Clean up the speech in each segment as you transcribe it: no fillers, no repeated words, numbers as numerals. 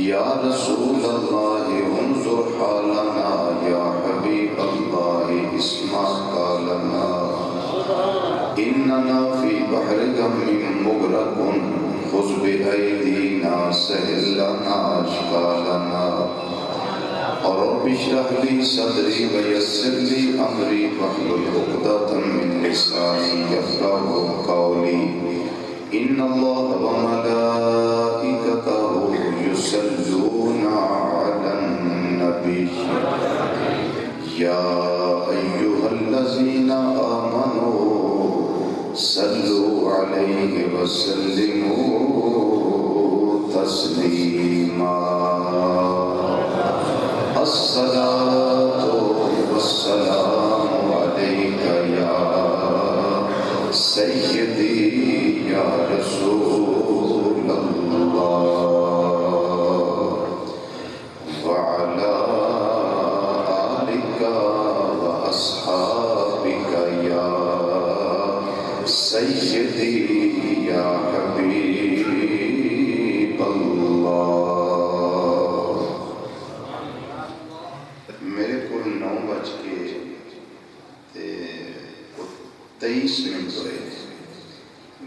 یا رسول اللہ انظر حالنا، یا حبیب اللہ اسمع قالنا، اننا فی بحر غم مغرق خذ بأیدینا سہل لنا اشکالنا، رب اشرح لی صدری ویسر لی امری واحلل عقدۃ من لسانی یفقهوا قولی، ان اللہ وملائکتہ یصلون علی النبی یا ایہا الذین آمنوا صلوا علیہ وسلموا تسلیما، الصلاة والسلام علیک یا سیدی یا رسول اللہ، وعلی آلک واصحابک یا سیدی یا حبیب اللہ۔ میرے کو 9:23 ہوئے۔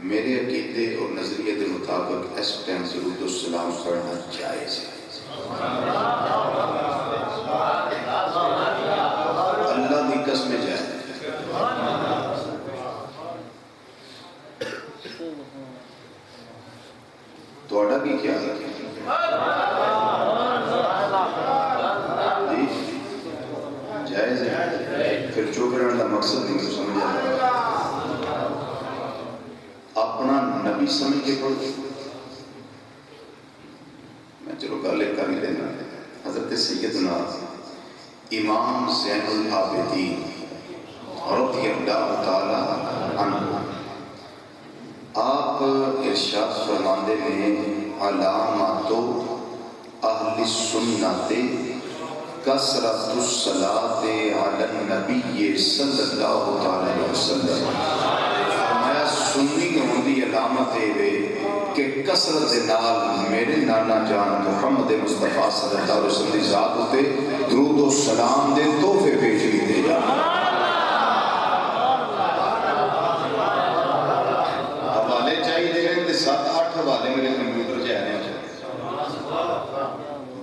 میرے عقیدے اور نظریے کے مطابق اس ٹائم درود السلام پڑھنا جائز ہے۔ اللہ کی قسم جائز ہے۔ توڑا بھی کیا ہے؟ جائز ہے؟ پھر چوپ رہنے کا مقصد نہیں تو سمجھ آتا۔ اپنا نبی سمجھ کے پڑھ، میں چلو گالے کر ہی لینا۔ حضرت سیدنا امام زین العابدین رضی اللہ تعالی عنہ، آپ ارشاد فرماندے میں علامات اہل سنت کثرت الصلاۃ علی النبی صلی اللہ علیہ وسلم۔ فرمایا سنی ہون دی علامت ہے کہ کثرت نال میرے نانا جان محمد مصطفیٰ صلی اللہ علیہ وسلم دی ذات ہوتے درود و سلام دے تحفے پیش کیتے جان۔ حوالے چاہیے دے رہے 7-8 حوالے میرے کمپیوٹر چ آنے ہیں۔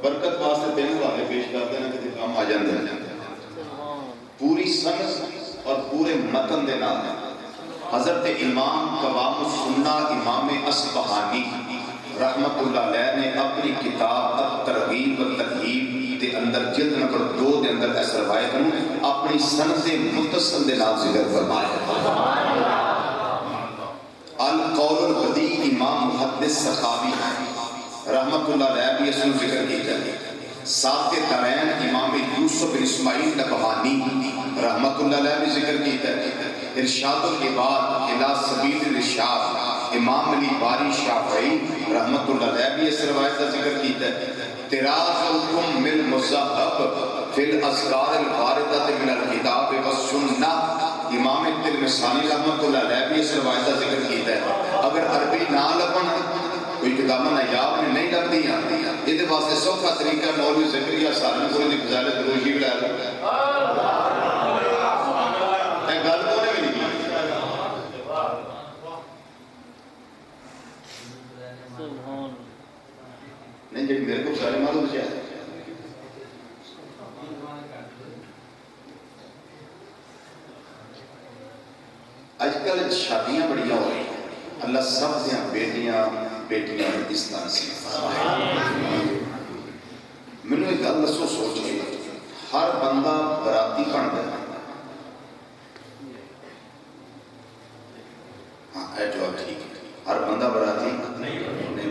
برکت واسطے 3 حوالے پیش کرتے ہیں کہ کام آ جاندے ہیں پوری سند اور پورے متن دے نال۔ حضرت امام قوام السنہ امام اصفہانی رحمت اللہ علیہ نے اپنی کتاب الترغیب والترہیب دے اندر جلد نمبر 2 دے اندر اس روایت نو اپنی سند متصل دے نال ذکر فرمایا۔ القول البدیع امام محدث سخاوی رحمت اللہ علیہ بھی اس نے ذکر کی جاتی۔ ساتھ ترین امام یوسف بن اسماعیل نبہانی رحمت اللہ علیہ بھی ذکر کی جاتی۔ ارشاد العباد الی سبیل الرشاد امام علی باری شافعی رحمت اللہ علیہ بھی اس روایت کا ذکر کیتا ہے۔ طراز الکم المذہب فی الاذکار الواردۃ من الکتاب والسنہ امام تلمسانی رحمت اللہ علیہ بھی اس روایت کا ذکر کیتا ہے۔ اگر عربی نہ لبن کوئی کتابیں نایاب میں نہیں لگتی ہیں، یہ واسطے سوکھا طریقہ مولوی زکریا سہارنپوری کی فضائل دروشی بھی لا لو۔ گل کو بھی نہیں کی نہیں جی میرے کو سارے معلوم ہے۔ آج کل شادیاں بڑیاں ہو رہی ہیں، اللہ سب دیا بیٹیاں اس طرح سے میں نے ایک گل دسو سوچ کے ہر بندہ براتی بنتا ہے۔ ہاں اے جواب ٹھیک ہے، ہر بندہ براتی نہیں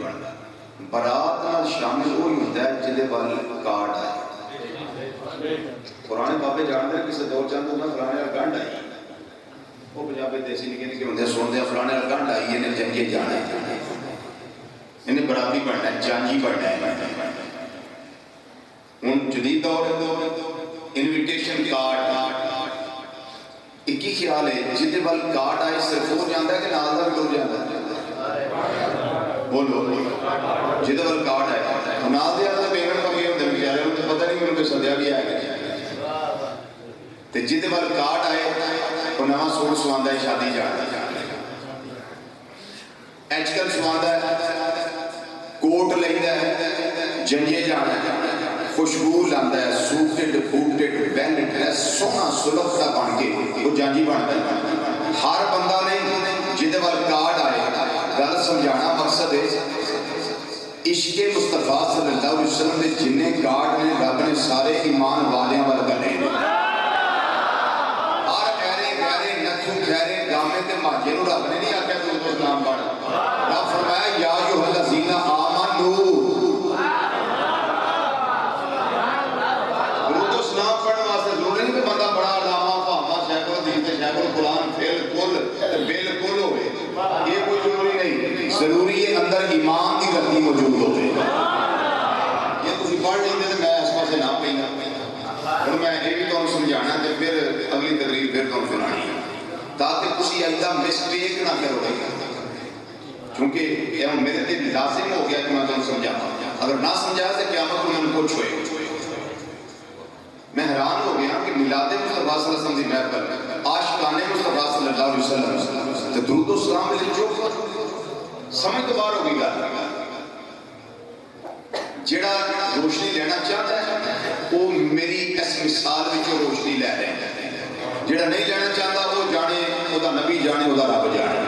بنتا۔ برات نال شامل وہی ہوتا ہے جدے وال کارڈ آئے۔ پرانے بابے جانتے ہیں کسی دور چند ہوتا فلانے والا گنڈ آئی، وہ پنجابی دیسی نکے نکے ہوندے سنتے ہیں فلانے والا گنڈ آئی انہیں جنگے جانا ہے، انہیں براتی بننا ہے، جانجی بننا ہے۔ ان جدید دور انویٹیشن کارڈ ایک ہی خیال ہے جدے وال کارڈ آئے صرف ہو جاندہ ہے کہ نال دا بھی ہو جاندہ ہے۔ بولو جہدے وال کارڈ آئے نال دے والے پیمنٹ منگے ہوندے بیچارے نوں تے پتہ نہیں میرے کوئی سدیا بھی آئے تے جہدے وال کارڈ آئے وہ نواں سوٹ سواندا ہے شادی جانا اج کل سواندا ہے کوٹ لیندا ہے جنجے جانا ہے خوشبو لاندا ہے سوٹڈ بوٹڈ ویل ڈریس سونا سلکھدا بن کے وہ جانجی بندا ہے ہر بندہ نہیں جہدے وال کارڈ آئے گل سمجھانا مقصد ہے عشق مصطفیٰ صلی اللہ علیہ وسلم نے جنہیں کارڈ نے رب نے سارے ایمان والیاں وال گلے ہر گہرے گہرے نتھو گہرے گامے تے ماجے نو رب نے نہیں آکھیا تو اسلام پڑھ رب فرمایا یا ایھا الذین آمنو درود و سلام پڑھن واسطے ضروری نہیں کہ بندہ بڑا علامہ فہمہ شیخ الحدیث تے شیخ القرآن بالکل ہوئے یہ کوئی ضروری نہیں ضروری ہے اندر ایمان کی غلطی موجود ہوتے یہ تسی پڑھ لیں گے تو میں اس پاسے نہ پہنا اور میں یہ بھی تمہیں سمجھانا تے پھر اگلی تقریر پھر تمہیں سنانی ہے تاکہ تسی آئندہ مسٹیک نہ کرو کیونکہ یہ میرے تے لازم ہو گیا کہ میں تمہیں سمجھا اگر نہ سمجھایا تو قیامت میں ان کچھ ہوئے میں حیران ہو گیا کہ میلاد مصطفیٰ صلی اللہ علیہ وسلم دی محفل عاشقان مصطفیٰ صلی اللہ علیہ وسلم تے درود و سلام علیہ جو سمجھ تو باہر ہو گئی گل جڑا روشنی لینا چاہتا ہے وہ میری اس مثال وچ روشنی لے رہے ہیں جڑا نہیں لینا چاہتا وہ جانے وہ دا نبی جانے وہ دا رب جانے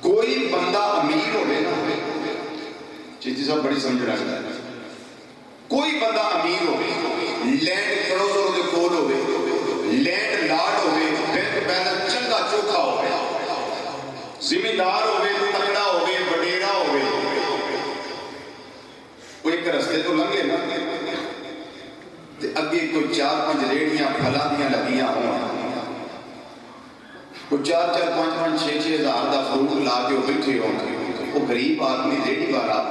کوئی بندہ امیر ہوئے نا چیزی صاحب بڑی سمجھ رہا ہے کوئی بندہ امیر ہوئے لینڈ کروڑوں دے کول ہوئے لینڈ لارڈ ہوئے بینک بیلنس چنگا چوکھا ہوئے زمیندار ہوئے تگڑا ہوئے وڈیرا ہوئے وہ ایک رستے تو لنگے نا تے اگے کوئی 4-5 ریڑیاں پھلاں دیاں لگیاں ہوں کوئی 4-4 5-5 6-6 ہزار دا فروٹ لا کے بیٹھے ہوں وہ غریب آدمی ریڑھی والا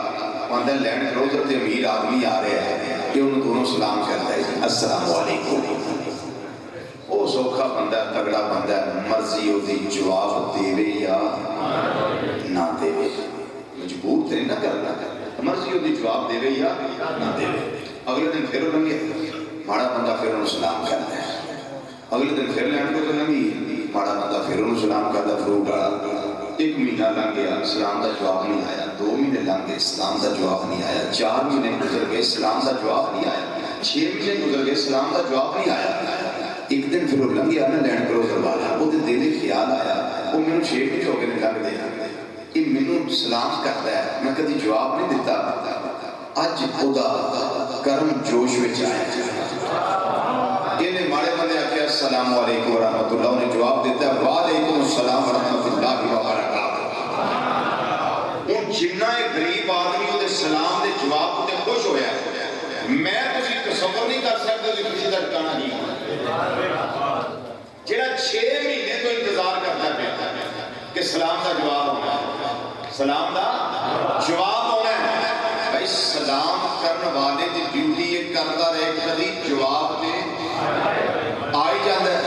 وہاں لینڈ کروزر تے امیر آدمی آ رہے ہیں کہ انہوں دونوں سلام کرتا ہے السلام علیکم وہ سوکھا بندہ تگڑا بندہ مرضی ہو دی جواب دے وے یا نہ دے وے مجبور تے نہ کرنا مرضی ہو دی جواب دے وے یا نہ دے وے اگلے دن پھر لنگے ماڑا بندہ پھر انہوں سلام کرتا ہے اگلے دن پھر لینڈ کو تو لنگی ماڑا بندہ پھر انہوں سلام کرتا فروٹ والا 1 مہینہ لنگ گیا اسلام دا جواب نہیں آیا 2 مہینے لنگ گئے اسلام دا جواب نہیں آیا 4 مہینے گزر گئے اسلام دا جواب نہیں آیا 6 مہینے گزر گئے اسلام دا جواب نہیں آیا ایک دن پھر وہ لنگ گیا نا لینڈ کروزر والا وہ دل میں خیال آیا وہ میرے 6 مہینے ہو گئے لنگ دے کہ مینوں سلام کرتا ہے میں کبھی جواب نہیں دیتا اج خدا کرم جوش وچ آیا یہ ماڑے بندے آکھیا السلام علیکم ورحمۃ اللہ انہیں جواب دیتا ہے وعلیکم السلام ورحمۃ اللہ وبرکاتہ ہوں جنہ ایک غریب آدمی وہ سلام دے جواب تے خوش ہویا میں تسی تصور نہیں کر سکتے کہ کسی کا ٹھکانا نہیں جہاں 6 مہینے تو انتظار کرتا پیا کہ سلام دا جواب ہونا ہے سلام دا جواب ہونا ہے بھائی سلام کرنے والے دی ڈیوٹی یہ کرتا رہے کبھی جواب دے آئی جاندہ ہے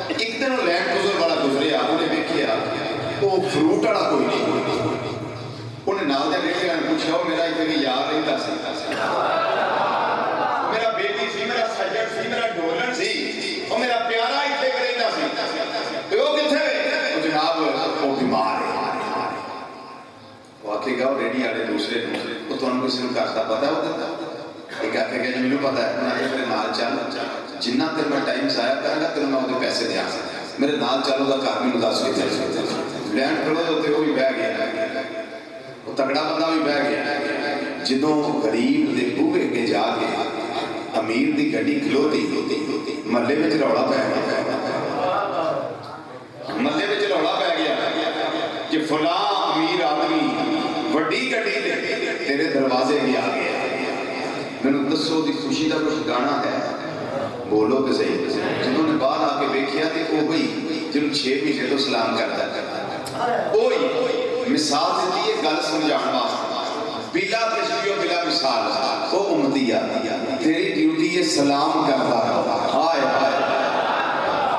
ایک دن وہ لینڈ گزر والا گزرے آپ نے دیکھیا وہ فروٹ والا کوئی نہیں انہیں نال دے دیکھے ہیں پوچھا میرا اتنی یار رہتا سی میرا بیٹی سی میرا سجن سی میرا ڈولن سی اور میرا پیارا اتنے رہتا سی وہ کتنے وہ جناب وہ بیمار ہے وہ آکے گا ریڈی والے دوسرے وہ تو کسی نے کرتا پتا ہوتا ایک آکے گا جو مجھے پتا ہے انہیں میرے نال چل جنہ تیر میں ٹائم ضائع کریں گا تیر میں وہ پیسے دیا میرے نال چلو دا کار بھی مداس کے تھے لینڈ کرو ہوتے وہ بھی بہ گیا وہ تگڑا بندہ بھی بہ گیا جدوں غریب دے بوئے کے جا کے امیر دی گھڑی کھلوتی محلے میں روڑا پہ گیا محلے میں روڑا پہ گیا کہ فلاں امیر آدمی وڈی گھڑی تیرے دروازے بھی آ گیا میں نے دسو دی خوشی دا کچھ گانا ہے بولو کہ صحیح جنہوں نے باہر آ کے دیکھیا تھی وہ ہوئی جنہوں 6 مہینے تو سلام کرتا ہے وہی مثال دیتی ہے گل سمجھان واسطے بلا تشبیہ و بلا مثال وہ امتیہ تیری ڈیوٹی ہے سلام کرتا رہو ہائے ہائے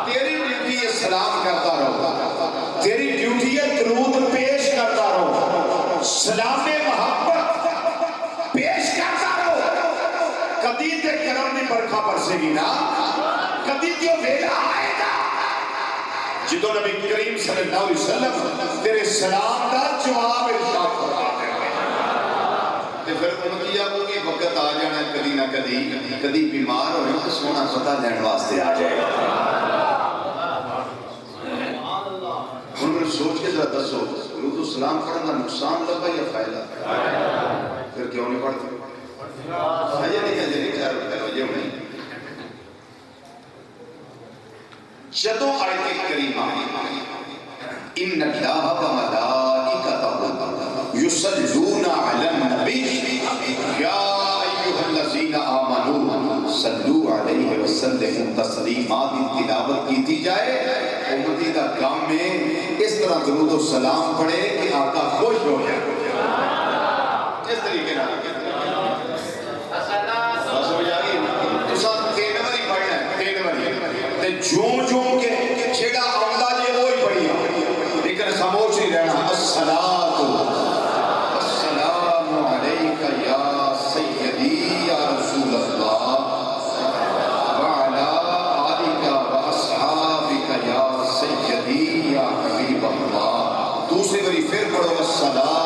تیری ڈیوٹی ہے سلام کرتا رہو تیری ڈیوٹی برسے گی نا کدی کیوں ویلا آئے گا جدو نبی کریم صلی اللہ علیہ وسلم تیرے سلام دا جواب ارشاد فرما دے تے پھر امتی آگے وقت آ جانا کدی نہ کدی بیمار ہوئے تو سونا پتہ لین واسطے آ جائے گا ہن میں سوچ کے ذرا دسو درود السلام پڑھنا نقصان لگا یا فائدہ پھر کیوں نہیں پڑھتے یہ نہیں خیر یہ نہیں جدو آیت کریمہ ان اللہ و ملائکتہ یصلون علی النبی یا ایھا الذین آمنوا صلوا علیہ وسلم تسلیما تلاوت کی تھی جائے امتی کا کام میں اس طرح درود و سلام پڑھے کہ آقا خوش ہو جائے اس طریقے نہ جوں کے چھڑا عملہ جے وہی پڑھیا لیکن خاموش نہیں رہنا الصلاۃ السلام علیک یا سیدی یا رسول اللہ وعلی آلک واصحابک یا سیدی یا حبیب اللہ دوسری باری پھر پڑھو الصلاۃ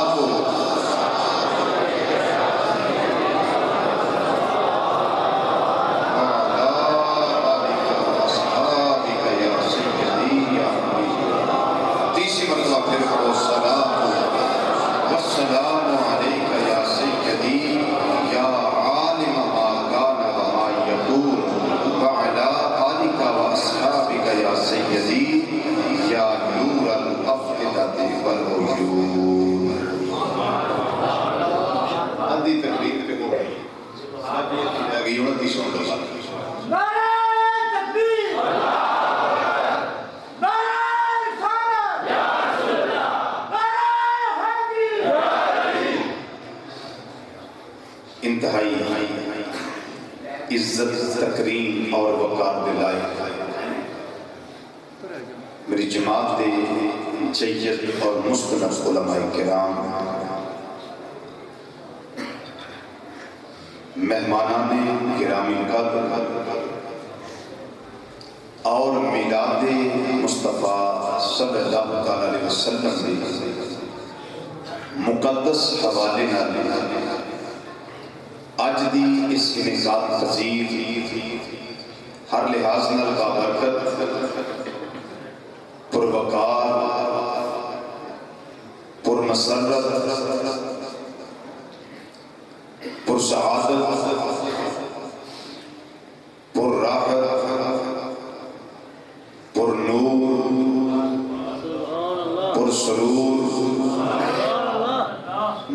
انتہائی عزت تکریم اور وقار دلائی میری جماعت دے جید اور مستنف علماء کرام مہمانان گرامی قدر اور میلاد مصطفیٰ صلی اللہ علیہ وسلم دی مقدس حوالے نہ آج دی اس انعقاد پذیر ہر لحاظ نال بابرکت پروقار پرمسرت پرسعادت پرراحت پرنور پرسرور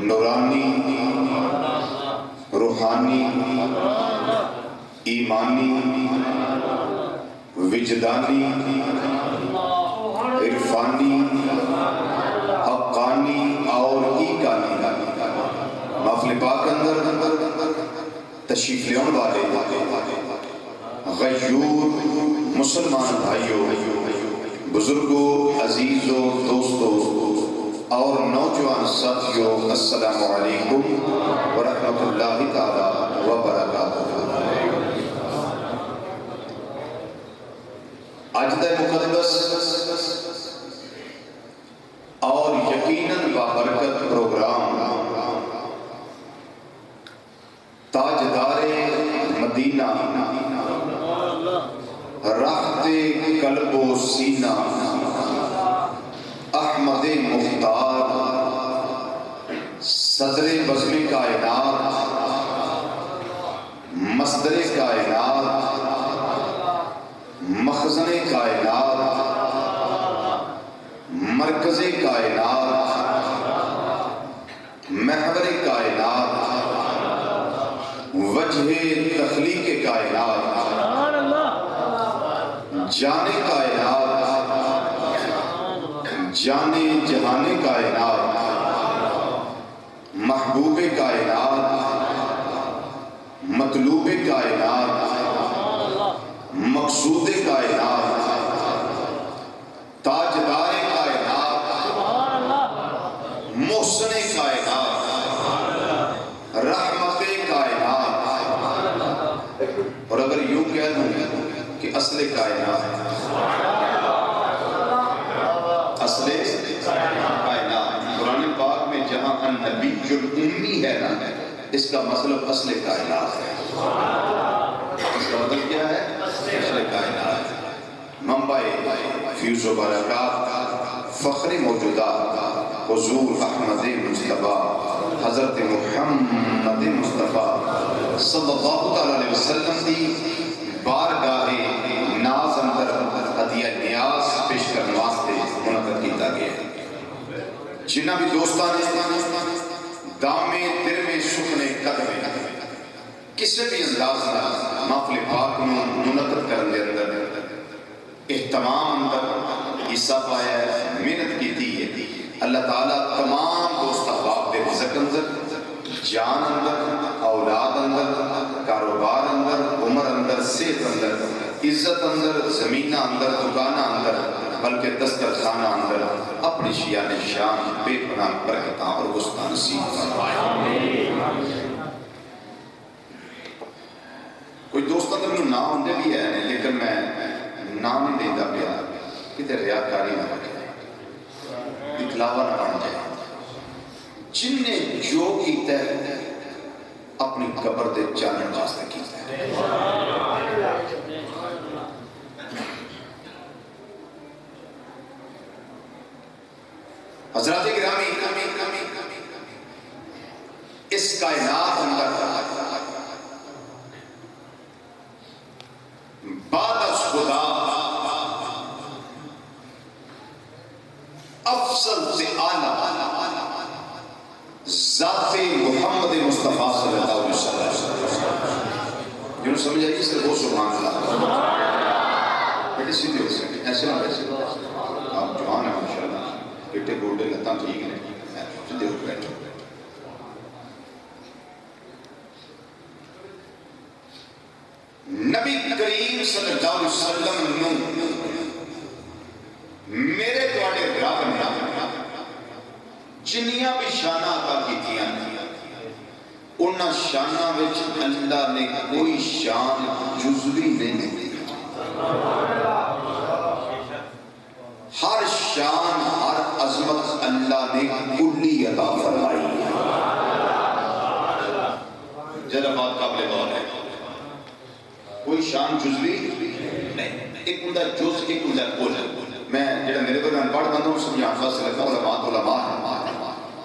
نورانی روحانی ایمانی وجدانی عرفانی حقانی اور ایقانی محفل پاک اندر تشریف لیون والے غیور مسلمان بھائیوں بزرگوں عزیزوں دوستوں اور نوجوان ساتھیوں السلام علیکم ورحمۃ اللہ تعالی وبرکاتہ آج دا مقدس اور یقیناً بابرکت پروگرام تاجدار مدینہ راحت قلب و سینہ احمد مختار صدر بزم کائنات مصدر کائنات مخزن کائنات مرکز کائنات محور کائنات وجہ تخلیق کائنات جان کائنات جان جہان کائنات محبوب کائنات مطلوب کائنات مقصود کائنات تاجدار کائنات محسن کائنات رحمت کائنات اور اگر یوں اصل کائنات، اصل کائنات۔ قرآن پاک میں جہاں النبی المی ہے نا، اس کا مطلب اصل کائنات ہے۔ اس کا مطلب کیا ہے؟ اصل کائنات۔ منبع فیض و برکات، فخر موجودات، حضور احمد مصطفیٰ حضرت محمد مصطفیٰ صلی اللہ علیہ وسلم دی بارگاہ ناز اندر ہدیہ نیاز پیش کرنے واسطے منعقد کیتا گیا ہے۔ جنہ بھی دوستان دامے دل میں سکھنے قدمے کسی بھی انداز نہ محفل پاک میں منعقد کرنے اندر اہتمام اندر حصہ پایا ہے، محنت کی تھی ہے۔ اللہ تعالیٰ تمام دوست احباب دے رزق اندر، جان اندر، اولاد اندر، کاروبار اندر، عمر اندر، صحت اندر، عزت اندر، زمینہ اندر، دکانہ اندر، بلکہ دسترخانہ اندر اپنی شیان شان بے پناہ برکتاں اور وسعت نصیب فرمائے۔ کوئی دوست اندر میں نام ہوندے بھی ہے لیکن میں نام نہیں دیندہ پیا کدھر ریاکاری نہ رکھے، دکھلاوا نہ بن جائے۔ جن نے جو کیتا ہے اپنی قبر دے جانے واسطے کیتا ہے۔ حضرات گرامی، اس کائنات اندر بعد از خدا افضل سے اعلیٰ ذات محمد مصطفیٰ صلی اللہ علیہ وسلم، جنہوں سمجھ آئی اس لئے وہ سبحان اللہ۔ بیٹے سیدھے ہو سکتے ایسے نہ بیٹھے، آپ جوان ہیں ماشاءاللہ، بیٹے گوڑے لتا ٹھیک نہیں، سیدھے ہو بیٹھے۔ نبی کریم صلی اللہ علیہ وسلم میرے دوڑے رب نے جنیاں بھی شانہ عطا کیتیاں انہاں شانہ وچ اللہ نے کوئی شان جزوی نہیں دی۔ ہر شان ہر عظمت اللہ نے کلی عطا فرمائی۔ جرا بات قابل غور ہے، کوئی شان جزوی نہیں، ایک ہوندا جز، ایک ہوندا کل۔ میں جڑا میرے کو ان پڑھ بندوں سمجھا فاصلہ علماء ہیں،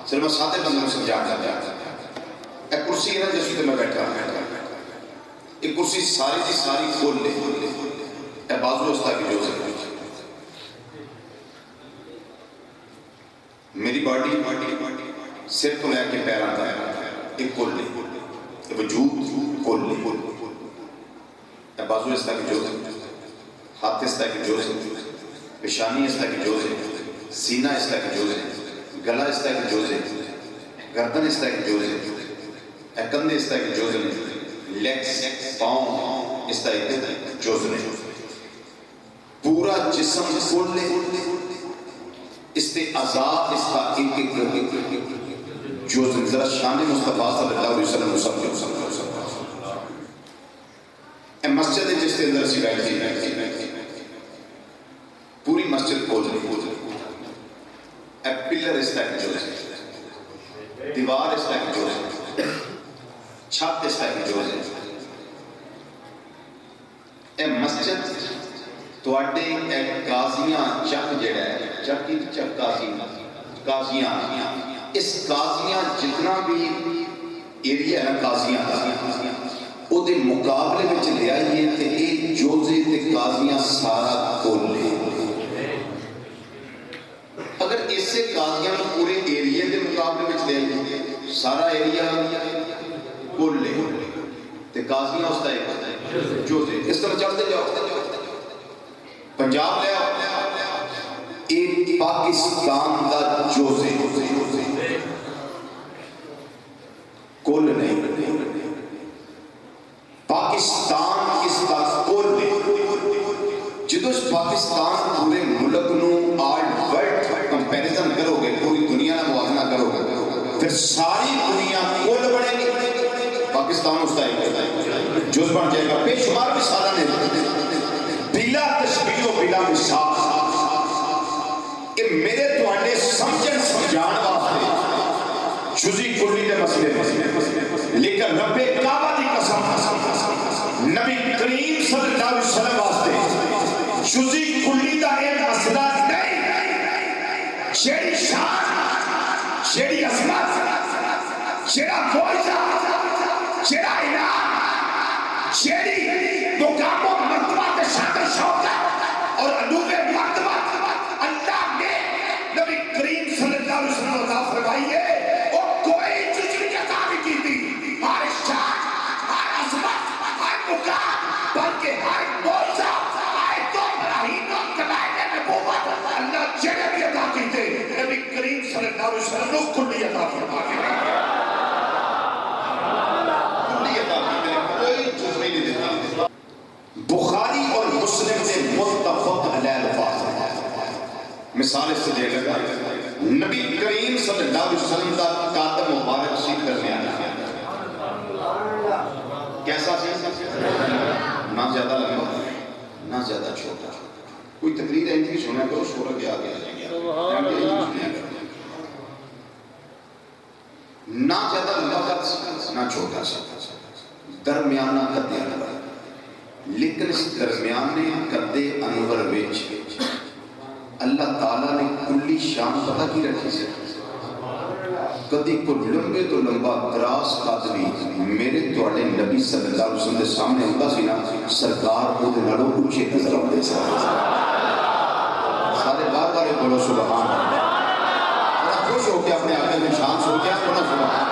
صرف میں سادے بندوں سمجھا جاتا ہے۔ ایک کرسی ہے نا جس پہ میں بیٹھا ہوں، ایک کرسی ساری کی ساری کھول لے، اے بازو استا کی جو ہے میری باڈی سر تو لے کے پیر آتا ہے، ایک کھول لے، وجود کھول لے، اے بازو استا کی جو ہے، ہاتھ استا کی جو ہے، پیشانی استا کی جو ہے، سینہ استا کی جو ہے، گلا استا کی جو ہے، گردن استا کی جو ہے، کندھے استا کی جو ہے، لیگز پاؤں استا کی جو ہے، پورا جسم کھول لے، استے عذاب استا ایک ایک جو ہے۔ ذرا شان مصطفیٰ صلی اللہ علیہ وسلم سمجھو، اے مسجد ہے جس کے اندر سی بیٹھی پوری مسجد کھول رہی، اے پلر اس طرح جو ہے، دیوار اس طرح جو ہے، چھت اس طرح جو ہے، اے مسجد تو اڈے ایک قاضیاں چک جڑا ہے، چکی چک قاضیاں، اس قاضیاں جتنا بھی ایریا ہے قاضیاں او دے مقابلے میں چلے آئیے تے ایک جوزے تے قاضیاں سارا کھول لے۔ اگر اسے قاضیاں پورے ایریے دے مقابلے میں چلے آئیے سارا ایریا کھول لے تے قاضیاں اس طرح جوزے، اس طرح چلتے جاؤ، پنجاب لے آؤ، ایک پاکستان دا جوزے کل نہیں، پاکستان اس کا کل نہیں۔ جدو اس پاکستان پورے ملک نو آرڈ ورڈ کمپیریزن کرو گے، پوری دنیا نہ موازنہ کرو گے، پھر ساری دنیا کل بڑھے گی، پاکستان اس کا ایک جز بن جائے گا۔ بے شمار مثالیں نے، بے میرے تواڈے سمجھن سمجھان واسطے جزی کلی دے مسئلے لیکن رب کعبہ دی قسم نبی کریم صلی اللہ علیہ وسلم واسطے جزی کلی دا ایک مسئلہ نہیں شیری شان شیری عظمت شیرا معجزہ شیرا انعام شیری مقام و مرتبہ کے شان شوکت اور علو مرتبہ اللہ نے نبی کریم صلی اللہ علیہ وسلم عطا فرمائی ہے اور کوئی چیز بھی عطا نہیں کی تھی ہر شان ہر عظمت ہر مقام بلکہ ہر معجزہ ہر تو ابراہیم و کلائے نبوت اللہ جڑے بھی عطا کی تھے نبی کریم صلی اللہ علیہ وسلم نے کلی عطا فرمائی بخاری اور مسلم سے متفق علیہ الفاظ مثال اس سے دے لگا نبی کریم صلی اللہ علیہ وسلم کا قدم مبارک سی کرنے آنا کیسا سی نہ زیادہ لمبا نہ زیادہ چھوٹا کوئی تقریر ہے کہ سنا کرو سورہ کے آگے نہ زیادہ لمبا نہ چھوٹا سا درمیانہ قد انور لیکن اس درمیانے قد انور وچ اللہ تعالیٰ نے کلی شان پتہ کی رکھی سے کدی کو لمبے تو لمبا دراز قد بھی میرے تواڈے نبی صلی اللہ علیہ وسلم دے سامنے ہوندا سی نا سرکار او دے نالوں اونچے نظر آندے سن سارے بار بار بولو سبحان اللہ بڑا خوش ہو کے اپنے آقا کی شان سن کے بڑا سبحان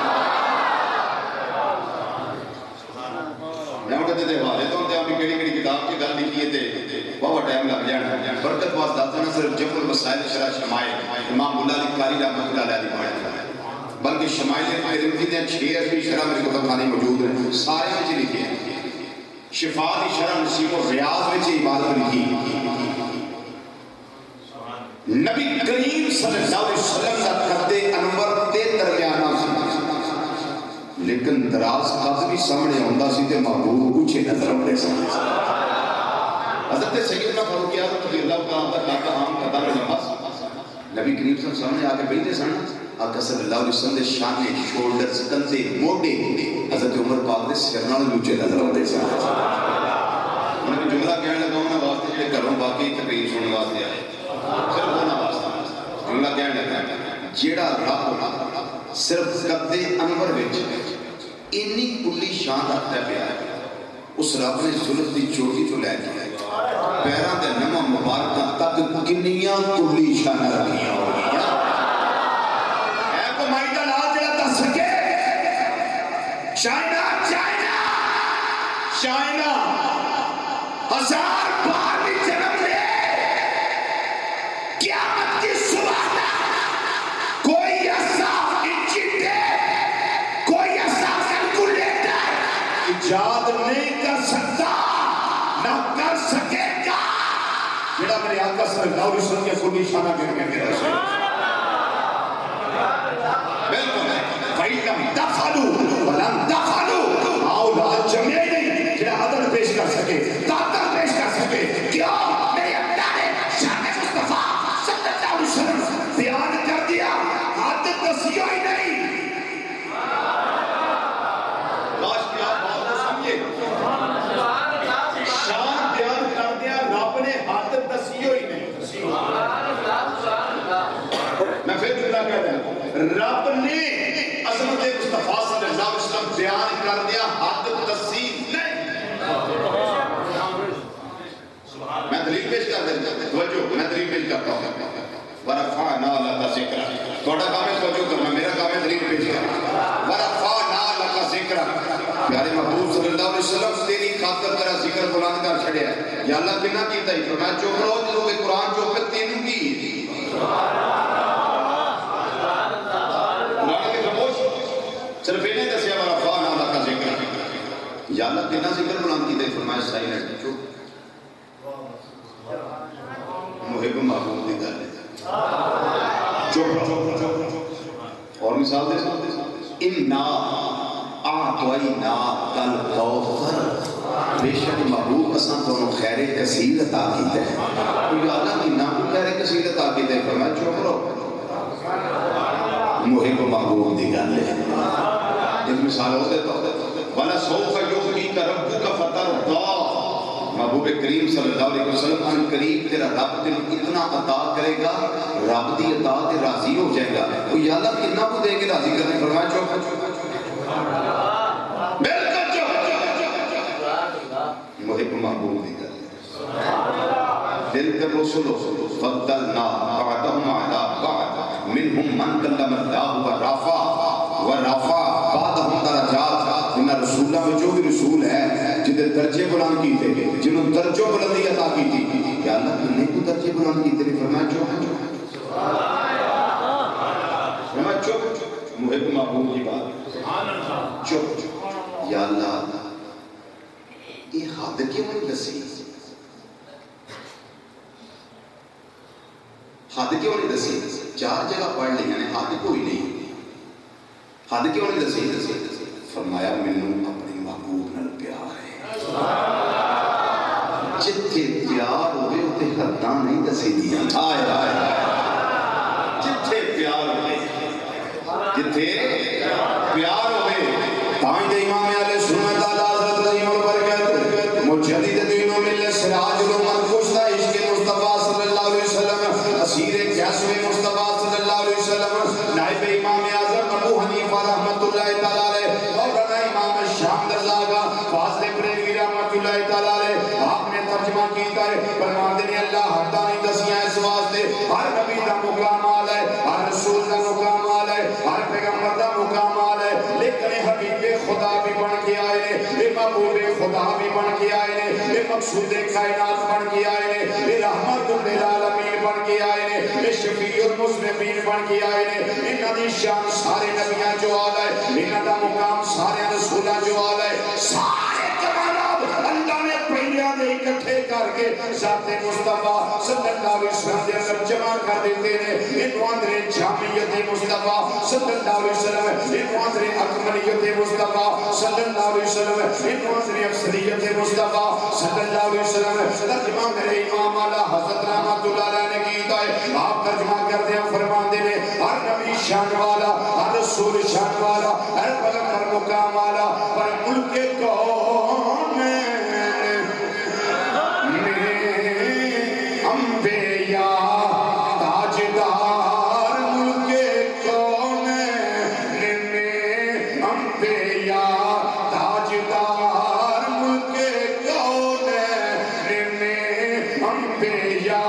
دے حوالے تو ہوتے ہیں کیڑی کیڑی کتاب کی گل لکھی ہے تے بہت ٹائم لگ جانا برکت واسطہ نہ صرف جمع المسائل شرح شمائل امام مولا علی قاری رحمۃ اللہ علیہ پڑھا بلکہ شمائل ترمذی دے 6 اصلی شرح میرے کتاب خانے موجود ہیں سارے وچ لکھے ہیں شفا دی شرح نسیم الریاض وچ عبارت لکھی نبی کریم صلی اللہ علیہ وسلم کا قد انور تے درمیانہ سی لیکن دراز قد بھی سامنے ہوندا سی تے محبوب اونچے نظر آندے سن حضرت سیدنا فاروق اعظم رضی اللہ تعالی عنہ کا عام قدم نماز نبی کریم صلی اللہ علیہ وسلم سامنے آ کے بیٹھے سن آقا صلی اللہ علیہ وسلم دے شانے شولڈرز کندھے موڈے حضرت عمر پاک دے سر نال اونچے نظر آندے سن انہاں نے جملہ کہن لگا انہاں واسطے جڑے گھروں باقی تقریر سنن واسطے آئے صرف انہاں واسطے جملہ کہن لگا جیڑا رب صرف قد انور وچ انی کلی شان رکھتا پیا ہے اس رب نے زلف دی چوٹی تو لے کے پیراں دے نمہ مبارکہ تک کنیاں کلی شان رکھیاں ہو گیا اے کو مائی دا نام جڑا دس سکے چائنا چائنا چائنا 1000 بار بھی جنم لے قیامت کی صبح تک کوئی ایسا ایجاد نہیں کر سکتا نہ کر سکے گا جڑا میرے آقا صلی اللہ علیہ وسلم کے کلی شانہ گر کے میرا سے بالکل فَإِلَّمْ تَفْعَلُوا وَلَمْ تَفْعَلُوا اولاد جمعی نہیں جڑا عدل پیش کر سکے طاقت پیش کر سکے کیوں میرے اللہ نے شان مصطفیٰ صلی اللہ علیہ وسلم بیان کر دیا حد تسیح ہی نہیں شان بیان کر دیا رب نے ہاتھ دسیو ہی نہیں میں پھر جملہ کہتا ہوں رب نے عظمت مصطفیٰ صلی اللہ علیہ وسلم بیان کر دیا ہاتھ دسی نہیں میں دلیل پیش کر دیتا ہوں توجہ میں دلیل پیش کرتا ہوں ورفعنا لک ذکرک تھوڑا کام ہے توجہ کرنا میرا کام ہے دلیل پیش کرنا ورفعنا لک ذکرک پیارے محبوب صلی اللہ علیہ وسلم تیری خاطر تیرا ذکر بلند کر چھڑیا ہے یا اللہ کنا کیتا ہی فرمایا چپ رہو جدوں کہ قرآن چپ ہے تینوں کی قرآن کے خاموش صرف انہیں دسیا ورفعنا لک ذکرک یا اللہ کنا ذکر بلند کیتا ہی فرمایا سائلنٹ چپ محب محبوب دی گل ہے چپ اور مثال دے انا اعطینا کل کوثر بے شک محبوب اساں تو خیر کثیر عطا کیتا ہے کوئی اللہ کی نام خیر نصیحت عطا کی تے فرمایا چپ رہو محب محبوب دی گل ہے ایک مثال ہو دیتا وَلَسَوْفَ يُعْطِيكَ رَبُّكَ فَتَرْضَىٰ محبوب کریم صلی اللہ علیہ وسلم ان قریب تیرا رب تیرے اتنا عطا کرے گا رب دی عطا تے راضی ہو جائے گا وہ یا اللہ کتنا کو دے کے راضی کرنے فرمایا چپ بالکل چپ محب محبوب دی گل تلك الرسل فضلنا بعضهم على بعض منهم من كلم الله ورفع بعضهم درجات ان رسولوں میں جو بھی رسول ہے جنہیں درجے بلند کیتے جنہوں درجوں بلندی عطا کی تھی یا اللہ نے کو درجے بلند کیتے نے فرمایا چپ فرمایا چپ محب محبوب کی بات چپ یا اللہ یہ حد کیوں نہیں دسی حد کیوں نہیں دسی چار جگہ پڑھ لی نے حد کوئی نہیں حد کیوں نہیں دسی فرمایا مینوں اپنے محبوب نال پیار ہے جتھے پیار ہوئے اتنے حداں نہیں دسی دیاں ہائے ہائے جتھے پیار ہوئے جتھے پیار ہوئے تائیں دے امام علیہ سنت حضرت رحیم البرکت مجدد دین و ملت سراج الامت کشتہ عشق مصطفیٰ صلی اللہ علیہ وسلم اسیر کیسوے مصطفیٰ صلی اللہ علیہ وسلم نائب امام اعظم ابو حنیفہ رحمت اللہ تعالیٰ علیہ مولانا امام شام رضا کا فاضل بریلوی رحمت اللہ تعالیٰ علیہ آپ نے ترجمہ کیتا ہے فرماتے ہیں اللہ حداں نہیں دسیاں اس واسطے ہر نبی دا مقام آل ہے ہر رسول دا مقام آل ہے ہر پیغمبر دا مقام آل ہے لیکن حبیب خدا بھی بن کے آئے نے یہ محبوب خدا بھی بن کے آئے نے یہ مقصود کائنات بن کے آئے نے یہ رحمت للعالمین بن کے آئے نے یہ شفیع المذنبین بن کے آئے نے انہاں دی شان سارے نبیاں جو آل ہے انہاں دا مقام سارے رسولاں جو آل ہے سارے کمالات اللہ نے پہلیاں دے اکٹھے کر کے ذات مصطفیٰ صلی اللہ علیہ وسلم دے اندر جمع کر دیتے ہیں انہوں اندر جامعیت مصطفیٰ صلی اللہ علیہ وسلم انہوں اندر اکملیت مصطفیٰ صلی اللہ علیہ وسلم انہوں اندر افضلیت مصطفیٰ صلی اللہ علیہ وسلم ترجمہ میرے امام اعلیٰ حضرت رحمت اللہ علیہ نے کیتا ہے آپ ترجمہ کرتے ہیں فرماندے میں ہر نبی شان والا ہر رسول شان والا ہر پیغمبر مقام والا پر ملک کون میں انبیاء تاجدار ملک کون میں انبیاء تاجدار ملک کون میں انبیاء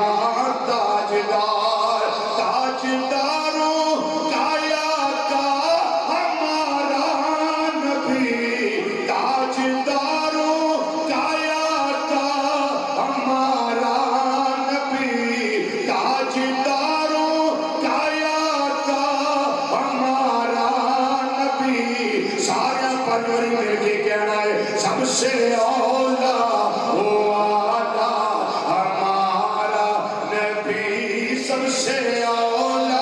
تاجدار تاجداروں کایا کا ہمارا نبی تاجداروں کایا کا ہمارا نبی تاجداروں کایا کا ہمارا نبی سارا پنوری مل کے کہنا ہے سب سے اولا وہ آلہ ہمارا نبی سب سے اولا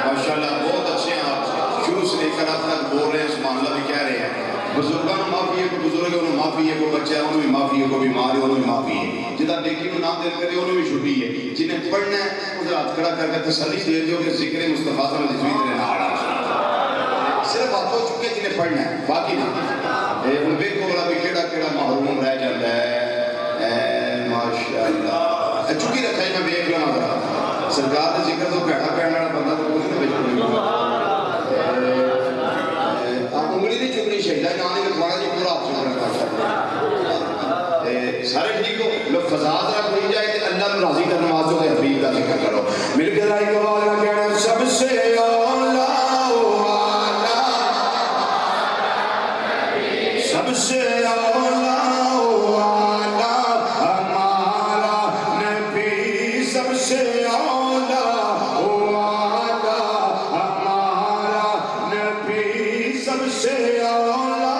ماشاءاللہ بہت اچھے ہیں آپ شروع سے لے کر اب تک بول رہے ہیں سبحان اللہ بھی کہہ رہے ہیں بزرگوں نے معافی ہے کو بزرگ انہوں معافی ہے کو بچہ انہوں بھی معافی ہے کو بیمار ہے انہوں بھی معافی ہے جدہ نیکی کو نام دل کرے انہوں بھی چھٹی ہے جنہیں پڑھنا ہے ادھر ہاتھ کھڑا کر کے تسلی دے جو کہ ذکر مصطفیٰ صلی اللہ علیہ وسلم نے نہ صرف بات ہو چکے جنہیں پڑھنا ہے باقی نہیں ان بے کو بڑا بھی کیڑا محروم رہ جاتا ہے ماشاءاللہ چکی رکھا ہے میں بیک لنا تھا سرکار نے ذکر تو پیڑا پیڑنا بندہ تو کوئی نہیں بیچ انگلی نہیں چکنی شہدہ نانے میں پڑھا جی پورا آپ چکنا سارے ٹھیک ہو لوگ فضاد رکھ ہوئی جائے کہ اللہ نے راضی کا نماز جو ہے حبیب کا ذکر کرو مل کے رائی کا والا کہنا سب سے اولا سب سے اولا والا ہمارا نبی سب سے اولا والا ہمارا نبی سب سے اولا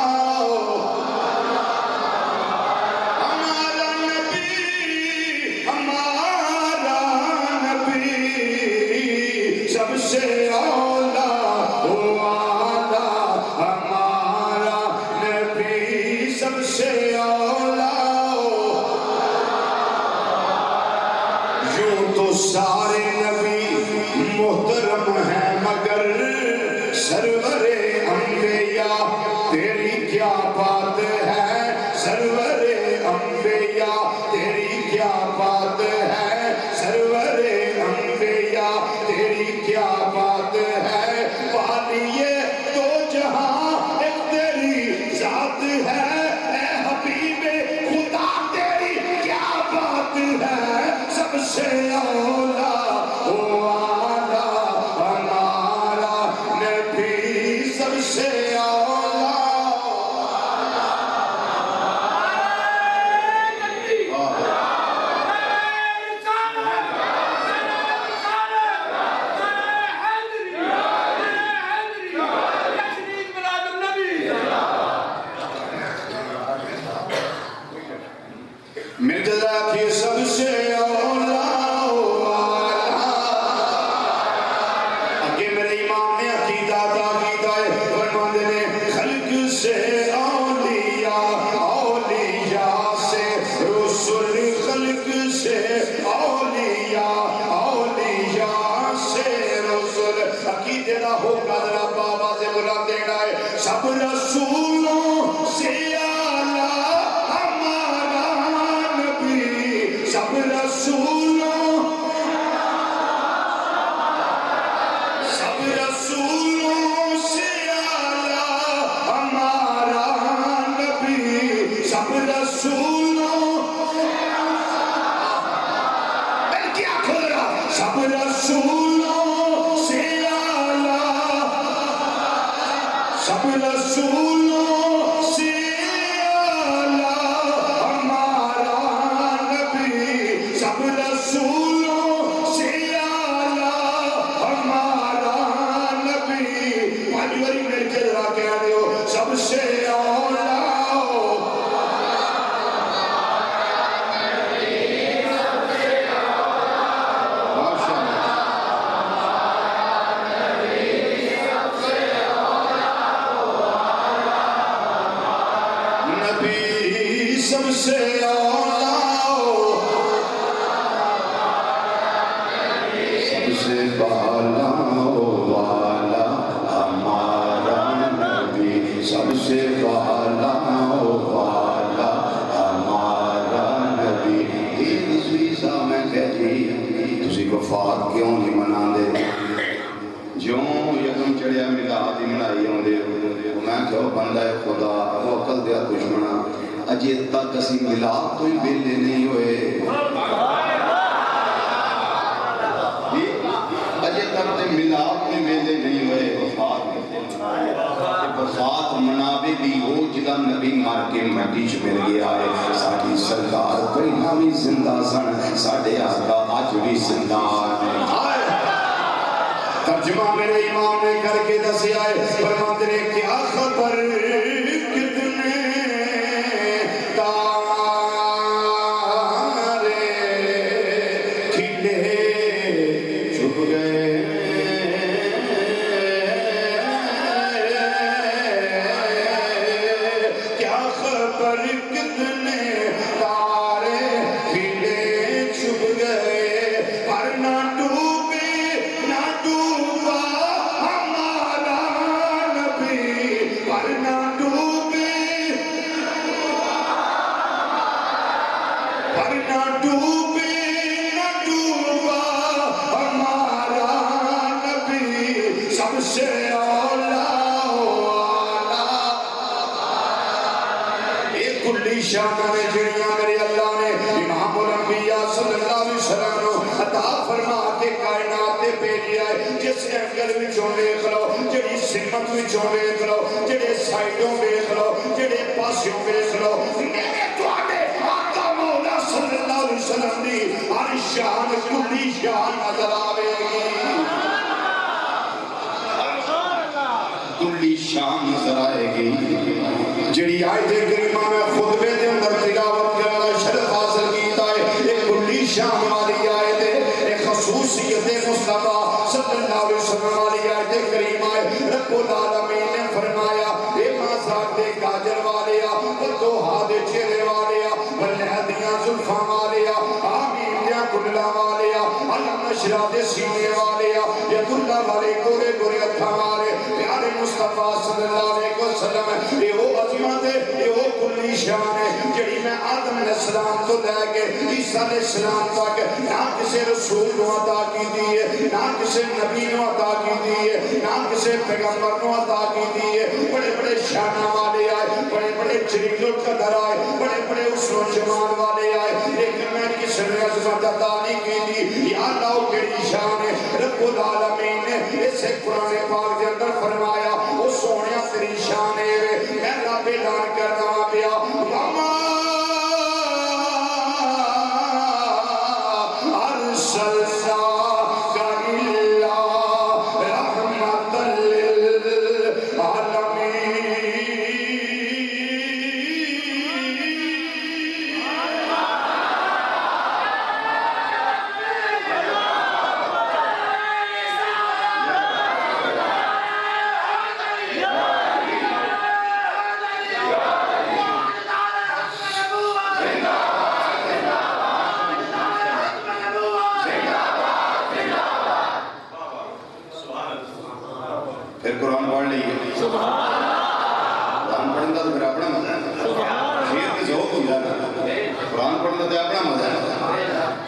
ہمارا نبی سب سے اولا سے اولا یوں تو سارے نبی محترم ہیں مگر سرور انبیاء تیری کیا بات ہے سرور انبیاء تیری کیا بات ہے سرور انبیاء تیری کیا بات ہے والیے دو جہاں ایک تیری ذات ہے اے حبیب خدا تیری کیا بات ہے سب سے اولا او آلہ ہمارا نبی سب سے اولا مرتضیٰ کی سب سے اولا اگے میرے امام نے عقیدہ ہے فرماتے نے خلق سے اولیاء اولیاء سے رسول خلق سے اولیاء اولیاء سے رسول عقیدے دا ہوگا ذرا بابا سے بلا دینا ہے سب رسولوں سے اعلیٰ ہمارا نبی سب رسولوں سے اعلیٰ ہمارا نبی سب رسولوں میں کیا کھل رہا سب رسولوں سے اعلیٰ سب رسولوں سے اعلیٰ ہمارا نبی سب رسولوں سے اعلیٰ ہمارا نبی پانچ باری مل کے ذرا کہہ رہے ہو سب سے اولا نبی سب سے اولا سب سے بالا والا ہمارا نبی سب سے بالا والا ہمارا نبی یہ تصویر صاحب میں کہتی تسی وفات کیوں نہیں منا دے جوں یکم چڑھیا میلاد ہی منائی ہوندے میں کہو بندہ خدا وہ عقل دیا دشمنا اجے تک اسی میلاد تو ہی ویلے نہیں ہوئے اجے تک تے میلاد میں ویلے نہیں ہوئے وفات مناوے بھی ہو جدا نبی مار کے مٹی چ مل گیا ہے ساڈی سرکار پہلا بھی زندہ سن ساڈے آقا اج بھی زندہ ہیں ترجمہ میرے امام نے کر کے دسیا ہے فرماتے ہیں کیا خبر کتنے تارے کھلے چھپ گئے کیا خبر کتنے تارے کھلے چھپ گئے پر نہ ڈوبے نہ ڈوبا ہمارا نبی پر نہ ڈوبے پر نہ ڈوبے نہ ڈوبا ہمارا نبی سب سے اولا ایک کلی شان میں جڑیاں میرے اللہ نے امام الانبیاء صلی اللہ علیہ وسلم کو عطا فرما کے کائنات تے بھیجیا ہے جس اینگل وچوں ویکھ لو جڑی سمت وچوں ویکھ لو جڑے سائیڈوں ویکھ لو جڑے پاسوں ویکھ لو میرے تواڈے آقا مولا صلی اللہ علیہ وسلم دی ہر شان کلی شان نظر آوے گی کلی شان نظر آئے گی جڑی آیت کریمہ میں خطبے دے اندر تلاوت کرنے والا شرف حاصل کیتا ہے ایک کلی شان والی آیت ہے ایک خصوصیت مصطفیٰ صلی اللہ علیہ وسلم والی آیت کریمہ ہے رب العالمین نے فرمایا اے مازاق دے گاجر والے آپ تو ہاتھ چہرے والیا بلہدیاں زلفاں والیا آمین دیا کنڈلا والیا علم نشرہ دے سینے والیا ید اللہ والے گورے گورے اتھا والے پیارے مصطفیٰ صلی اللہ علیہ وسلم یہ وہ عظمت ہے یہ وہ کلی شان ہے جڑی میں آدم علیہ السلام تو لے کے عیسیٰ علیہ السلام تک نہ کسے رسول نو عطا کی دیئے نہ کسے نبی نو عطا کی دیئے نہ کسے پیغمبر نو عطا کی دیئے بڑے بڑے شانہ والے آئے بڑے بڑے جلیل القدر آئے بڑے بڑے حسن و جمال والے آئے لیکن میں کس نے عظمت عطا نہیں کی دی یا اللہ کیڑی شان ہے رب العالمین نے اسے قرآن پاک کے اندر فرمایا وہ سونیا تیری شان ہے میں رب اعلان کرنا پیا ماما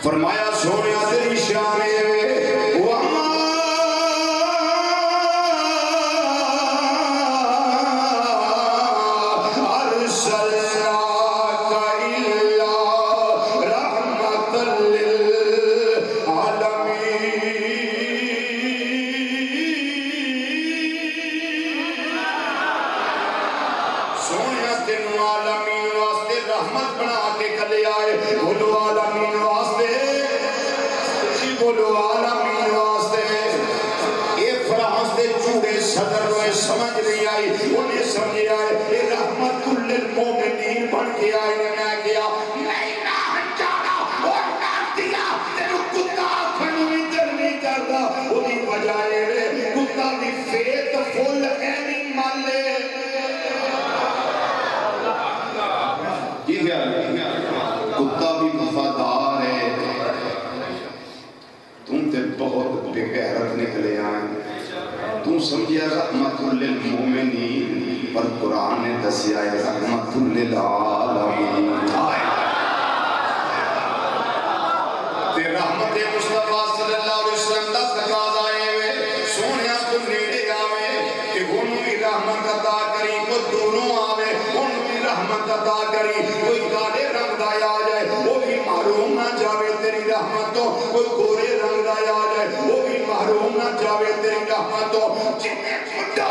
فرمایا سونیا تیری شان ہے وما ارسلناک الا رحمۃ للعالمین سونیا تینوں عالمین واسطے رحمت بنا کے کلے آئے بولو عالمین واسطے بولو عالمین واسطے اے فرانس دے چوڑے صدر ہوئے سمجھ نہیں آئی انہیں سمجھ آئے اے رحمت للمومنین بن کے آئے نے میں کیا نہیں راہن جانا اور کر دیا تینو کتا کھنوی در نہیں کردا انہیں بجائے رے کتا دی فیت فل اینی مالے یہ کتا بھی وفادار ہے تم تے بہت بے غیرت نکلے آئیں تم سمجھیا رحمت للمومنین پر قرآن نے دسیا ہے رحمت للعالمین تے رحمت مصطفیٰ صلی اللہ علیہ وسلم دا تقاضا آئے سونیا تو نیڑے آوے کہ انہوں بھی رحمت عطا کری کو دونوں آوے انہوں بھی رحمت عطا کری کوئی کالے رنگ دا آ جائے وہ بھی محروم نہ جاوے تیری رحمتوں کوئی گورے رنگ دا آ جائے وہ بھی محروم نہ جاوے تیری رحمتوں جنہیں مدو کیا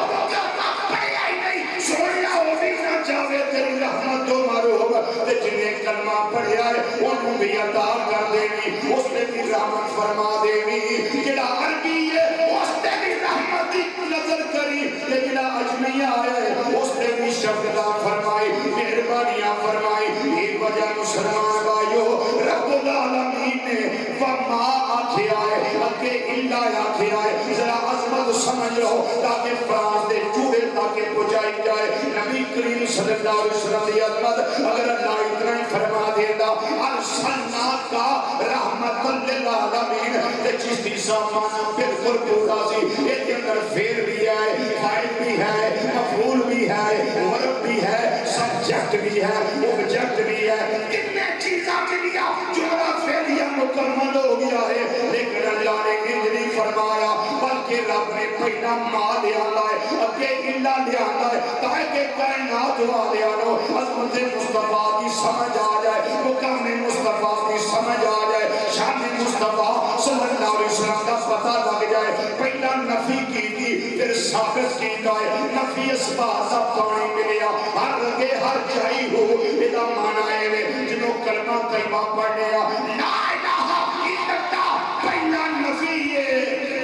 پڑے آئی نہیں سونیا وہ بھی نہ جاوے تیری رحمتوں محروم تے جنہیں کلمہ پڑے آئے انہوں بھی عطا کر دینی اس نے بھی رحمت فرما دینی جڑا عربی ہے اس نے بھی رحمت نظر کری لیکن اجمی آئے اس نے بھی شفقت فرمائی مہربانیاں فرمائی ایک وجہ مسلمان بھائیو رب العالمین نے وما آکھے آئے اگے اللہ آکھے آئے ذرا عظمت سمجھ لو تاکہ فرانس دے چوڑے تاکہ پہنچائی جائے نبی کریم صلی اللہ علیہ وسلم دی عظمت اگر اللہ اتنا ہی فرما دیتا ارسلنا کا رحمت للعالمین تے چیز دی سامان بالکل پورا سی ایک اندر فیر بھی ہے فائل بھی ہے مفعول بھی ہے ورب بھی ہے سبجیکٹ بھی ہے اوبجیکٹ بھی ہے کتنے چیزاں کے لیا جملہ فعلیہ مکمل ہو گیا ہے لیکن اللہ نے نہیں فرمایا بلکہ رب نے پہلا ماں لیا ہے اگے اللہ لیا ہے تاکہ کائنات والے آنو عظمت مصطفیٰ کی سمجھ آ جائے مقام مصطفیٰ کی سمجھ آ جائے شان مصطفیٰ صلی اللہ علیہ وسلم کا پتہ لگ جائے پہلا نفی کی تھی پھر ثابت کی جائے نفی اس بات سب پانی ملیا ہر لگے ہر چاہی ہو ادا معنی ہے جنہوں کلمہ طیبہ پڑھنے لا الہ الا اللہ پہلا نفی ہے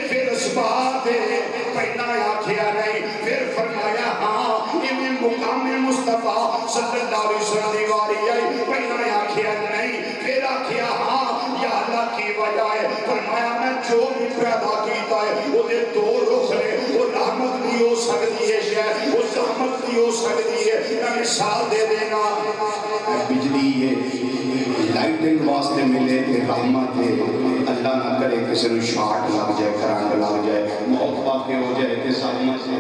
پھر اس بات ہے پہلا آکھیا نہیں پھر فرمایا ہاں یہ مقام مصطفیٰ صلی اللہ علیہ وسلم دیواری آئی پہلا آکھیا نہیں پھر آکھیا ہاں یا اللہ کی وجہ ہے فرمایا میں جو بھی پیدا کیتا ہے وہ دے دو رخ لے وہ رحمت بھی ہو سکتی ہے شاید وہ زحمت بھی ہو سکتی ہے میں مثال دے دینا بجلی لائٹنگ واسطے ملے تے رحمت ہے اللہ نہ کرے کسی نے شارٹ لگ جائے کرنٹ لگ جائے موت واقع ہو جائے تے رحمت سے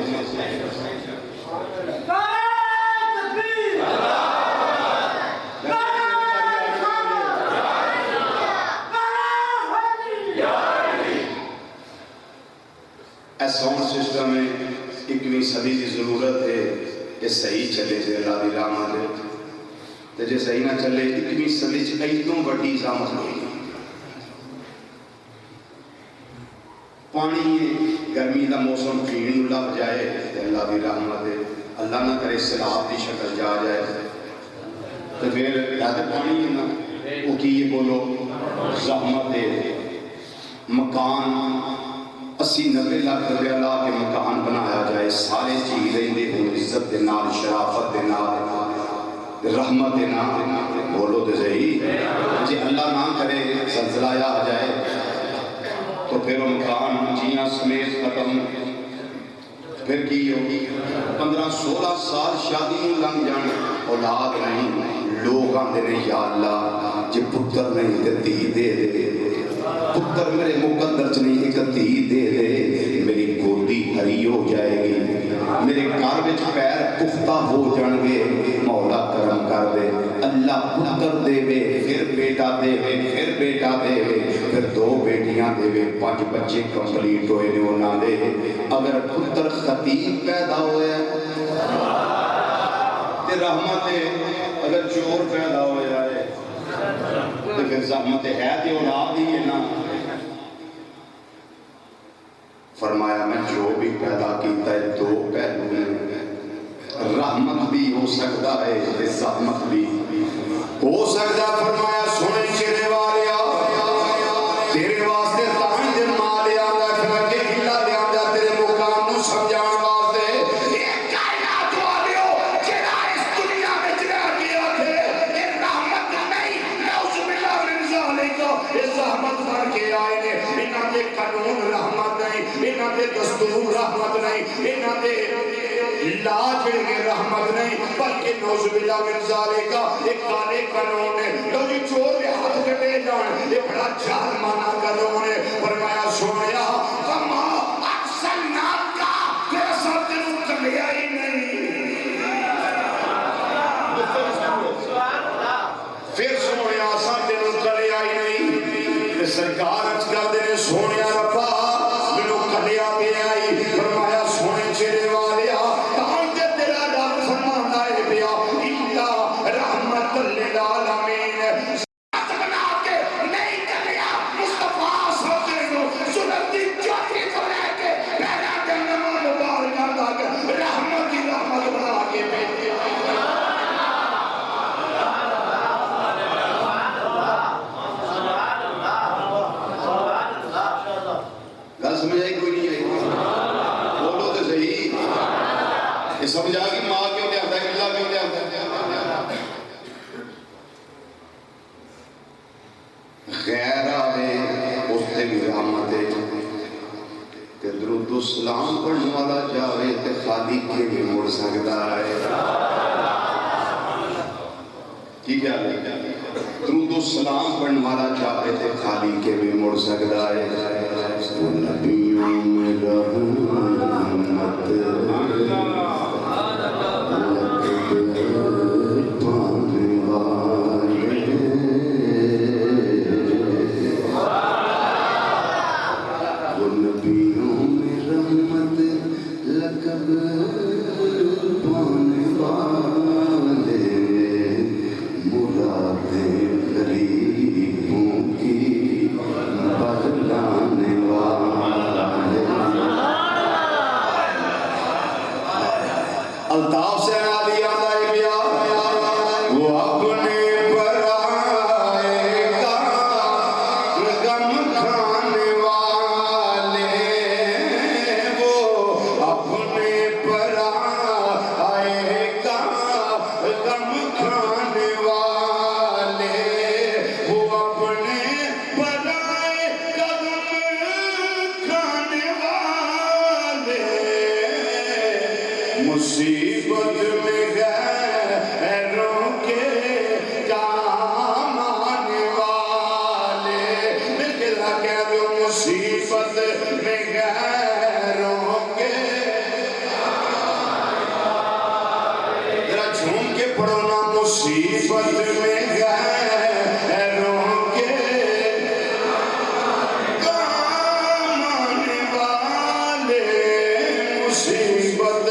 ساؤنڈ سسٹم ہے 21ویں صدی کی ضرورت ہے کہ صحیح چلے جے اللہ دی رحمت تے جے صحیح نہ چلے 21ویں صدی چ ایتوں وڈی زحمت ہوئی پانی گرمی دا موسم پین لگ جائے تے اللہ دی رحمت ہے اللہ نہ کرے سیلاب دی شکل جا جائے تو پھر یا تے پانی ہے نا اٹھیے بولو زحمت ہے مکان 80-90 لاکھ روپیہ لا کے مکان بنایا جائے سارے چیز رہندے ہوں عزت دے نال شرافت دے نال رحمت دے نال بولو تے صحیح جی اللہ نہ کرے زلزلہ آ جائے تو پھر وہ مکان جیاں سمیت ختم پھر کی ہوگی 15-16 سال شادی میں لنگ جان اولاد نہیں لوگ آندے نے یا اللہ جی پتر نہیں تے دھی دے دے پتر میرے مقدر چ نہیں ایک دھی دے دے میری گودی ہری ہو جائے گی میرے گھر وچ پیر پختہ ہو جان گے مولا کرم کر دے اللہ پتر دے وے پھر بیٹا دے وے پھر بیٹا دے وے پھر 2 بیٹیاں دے وے 5 بچے کمپلیٹ ہوئے نے انہاں دے اگر پتر خطیب پیدا ہویا تے رحمت ہے اگر چور پیدا ہو جائے تو پھر زحمت ہے تے اولاد ہی ہے نا فرمایا میں جو بھی پیدا کیتا ہے 2 پہلو ہیں رحمت بھی ہو سکتا ہے تے زحمت بھی ہو سکتا فرمایا سونے چہرے والیا تیرے واسطے تاں دے مال آندا کر کے ہلا دے آندا تیرے مقام نو سمجھان واسطے ایک کائنات والیو جڑا اس دنیا وچ رہ گیا تھے اے رحمت نہیں نعوذ باللہ من ذالک اے زحمت بن کے آئے نے انہاں دے قانون رحمت نہیں انہاں دے دستور رحمت نہیں انہاں دے لاج کے رحمت نہیں بلکہ نعوذ باللہ من ذالک ایک کالے قانون ہے لو جی چور دے ہاتھ کٹے جان یہ بڑا جارمانہ قانون ہے فرمایا سنیا کما احسنات کا تیرا ساتھ تینوں کلیا ہی نہیں پھر سنیا ساتھ تینوں کلیا ہی نہیں سرکار اچھ کر دینے سنیا ربا مینوں کلیا پہ آئی فرمایا سونے چہرے والیا رحمت للعالمین بنا کے نہیں کلیا مصطفیٰ صلی اللہ علیہ وسلم سنتی جوتی کو لے کے پہلا جنم مبارک کرتا کہ رحمت ہی رحمت بنا کے بیٹھے گل سمجھ آئی کوئی نہیں آئی بولو تو صحیح یہ سمجھ آ گئی ماں کیوں لیا ہے اللہ کیوں لیا ہے غیر آئے اس تے بھی رحمت ہے کہ درود و سلام پڑھنے والا جاوے تے خالی کے بھی مڑ سکتا ہے کی کیا ہے درود و سلام پڑھنے والا جاوے تے خالی کے بھی مڑ سکتا ہے نبیوں میں رحمت پڑھو نا مصیبت میں غیروں کے کام آنے والے مصیبت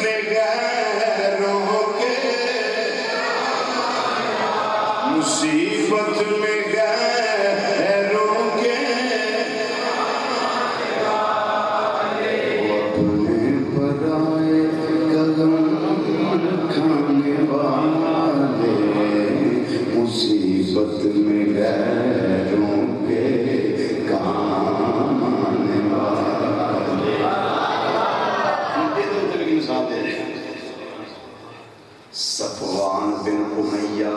میں غیروں کے مصیبت میں غیروں کے اپنے پرائے قدم کھانے والے مصیبت میں غیروں کے کام آنے والے. مثال دے رہے ہیں صفوان بن امیہ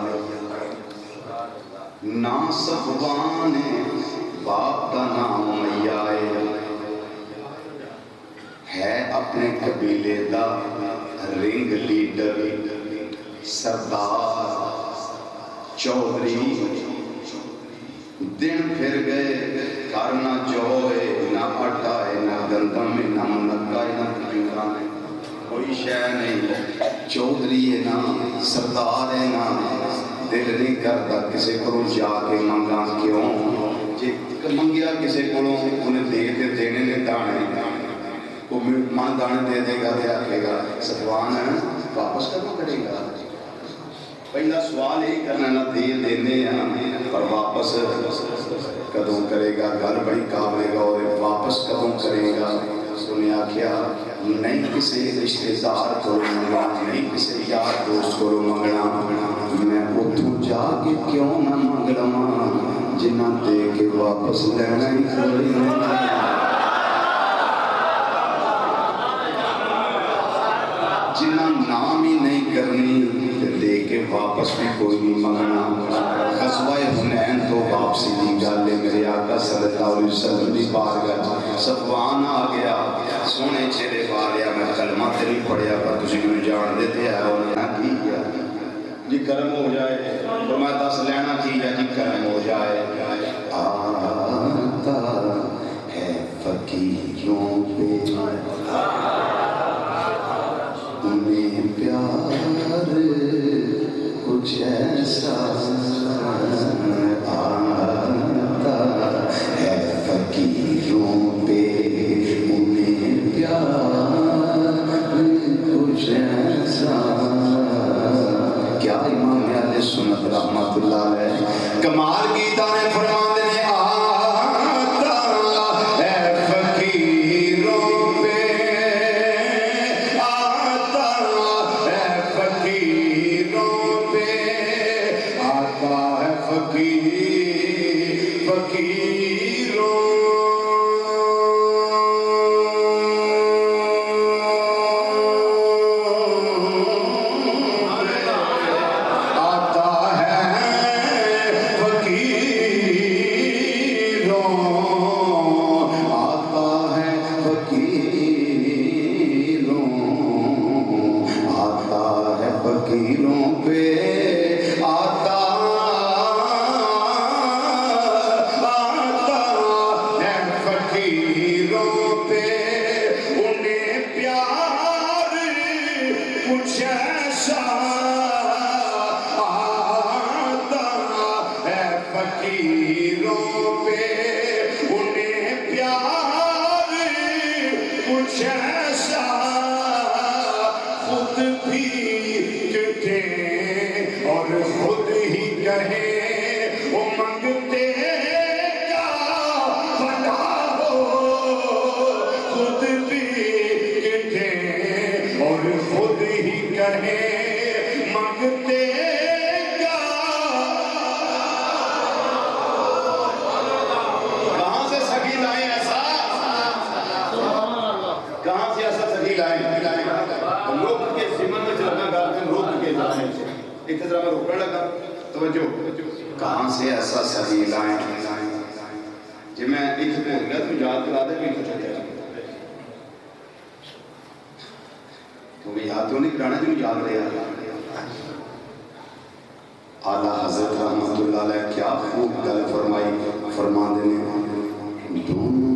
نا صفوان باپ کا نام امیہ ہے اپنے قبیلے دا رنگ لیڈر سردار چودھری. دن پھر گئے گھر نہ جو ہے نہ آٹا ہے نہ گندم ہے نہ منقع ہے نہ کھجورا ہے کوئی شے نہیں. چودھری ہے نا سردار ہے نا دل نہیں کرتا کسی کو جا کے منگا کیوں جی منگیا کسی کو انہیں دے دینے نے دانے وہ من دانے دے دے گا دے آکھے گا صفوان واپس کدوں کرے گا. پہلا سوال یہی کرنا نہ دے دینے پر واپس کدوں کرے گا. گل بڑی قابل گا اور واپس کدوں کرے گا. انہیں آکھیا نہیں کسی رشتے دار کو منگنا نہیں کسی یار دوست کو منگنا میں اتوں جا کے کیوں نہ منگ لواں جنہ دے کے واپس لینا ہی کوئی نہیں. جنہ نام ہی نہیں کرنی دے کے واپس بھی کوئی نہیں منگنا. غزوہ حنین تو واپسی دی گل ہے میرے آقا صلی اللہ علیہ وسلم دی بارگاہ صفوان آ گیا سونے چہرے پا لیا میں کلمہ تے نہیں پڑھیا پر تسی مجھے جان دیتے ہیں انہوں نے کی کیا جی کرم ہو جائے تو میں دس لینا کی ہے جی کرم ہو جائے. آتا ہے فقیروں پہ انہیں پیار کچھ ایسا آتا ہے فقیروں پہ انہیں پیار کچھ ایسا. کیا امام اہل سنت رحمت اللہ علیہ کمال کی دانے فرمان دینے آتا ہے فقیروں پہ آتا ہے فقیروں پہ آتا ہے فقیروں کہاں سے ایسا صحیح لائیں جی میں ایک بول گیا تو یاد کرا دے بھی کیونکہ یاد تو نہیں کرانا جو یاد رہے اعلیٰ حضرت رحمت اللہ علیہ کیا خوب گل فرمائی فرما دینے دونوں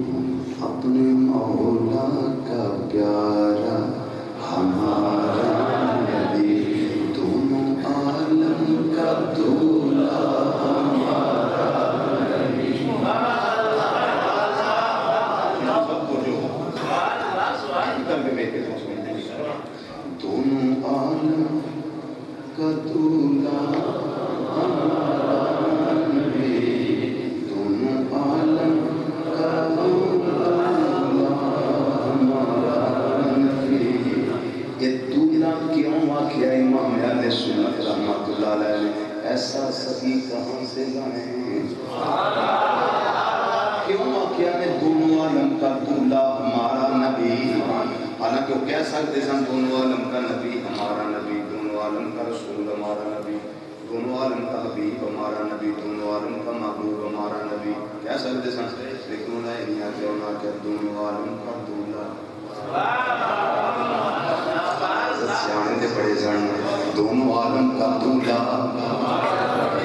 اپنے مولا کا پیارا ہمارا نبی دونوں کا دولہا ہمارا نبی، دونوں عالم کا دولہا ہمارا نبی۔ یہ دولہا کیوں واقعہ امام اہل سنت رحمۃ اللہ علیہ نے ایسا سبھی کہاں سے لائیں؟ کیوں واقعہ میں دونوں عالم کا دولہا ہمارا نبی؟ حالانکہ وہ کہہ سکتے سن دونوں عالم کا نبی ہمارا نبی، دونوں عالم کا رسول ہمارا نبی، دونوں عالم کا حبیب ہمارا نبی، دونوں عالم کا محبوب ہمارا نبی، کہہ سکتے سن، لیکن انہیں نہیں آتے، انہیں کہ دونوں عالم کا دولہا سیانے دے بڑے سن، دونوں عالم کا دولہا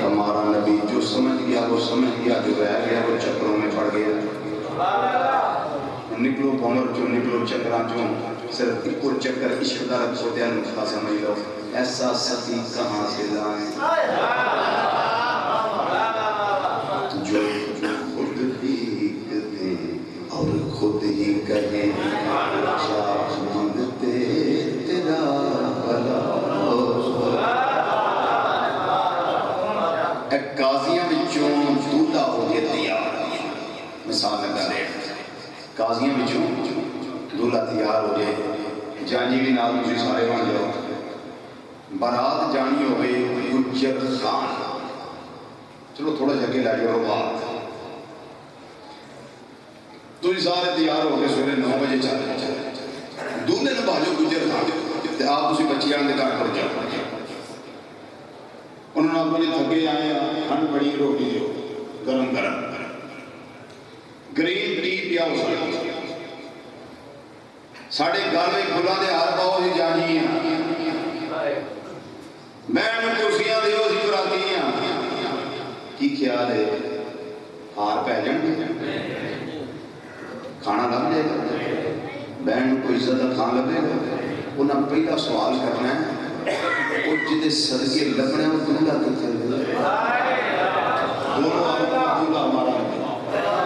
ہمارا نبی۔ جو سمجھ گیا وہ سمجھ گیا، جو رہ گیا وہ چکروں میں پڑ گیا۔ نکلو بھمر چو نکلو چکراں چوں، صرف ایک اور چکر عشق دا رکھو دیا نقطہ سمجھ لو، ایسا ستی کہاں سے لائیں؟ جو خود ہی کہتے اور خود ہی کہیں، کیا مانگتے تیرا بھلا ہو۔ ایک قاضیاں بچوں دولہا ہو جائے تیار، مثال لگا دے، قاضیاں بچوں دولہا تیار ہو جائے، جانجی بھی نال تسی سارے بن جاؤ، بارات جانی ہوئے گجر خان، چلو تھوڑا جگہ لے جاؤ بات، تسی سارے تیار ہو کے سویرے 9 بجے چل دولہے نو بھاجو گجر خان تے آپ تسی بچیاں دے گھر پر جاؤ، انہوں نے اپنے تھکے آئے ٹھنڈ بڑی روٹی دیو گرم گرم، گرین ٹی پیا ہو سکتا، ساڑھے گھر میں کھلا دے ہار پاؤ ہی جانی ہیں، میں نے کرسیاں دیو سی براتی ہیں، کی خیال ہے ہار پہ جن کھانا لگ جائے گا، بہن کو عزت کھان لگے گا، انہیں پہلا سوال کرنا ہے وہ جدے صدقے لگنے وہ دولہا کتنے دے دونوں عالم کا دولہا ہمارا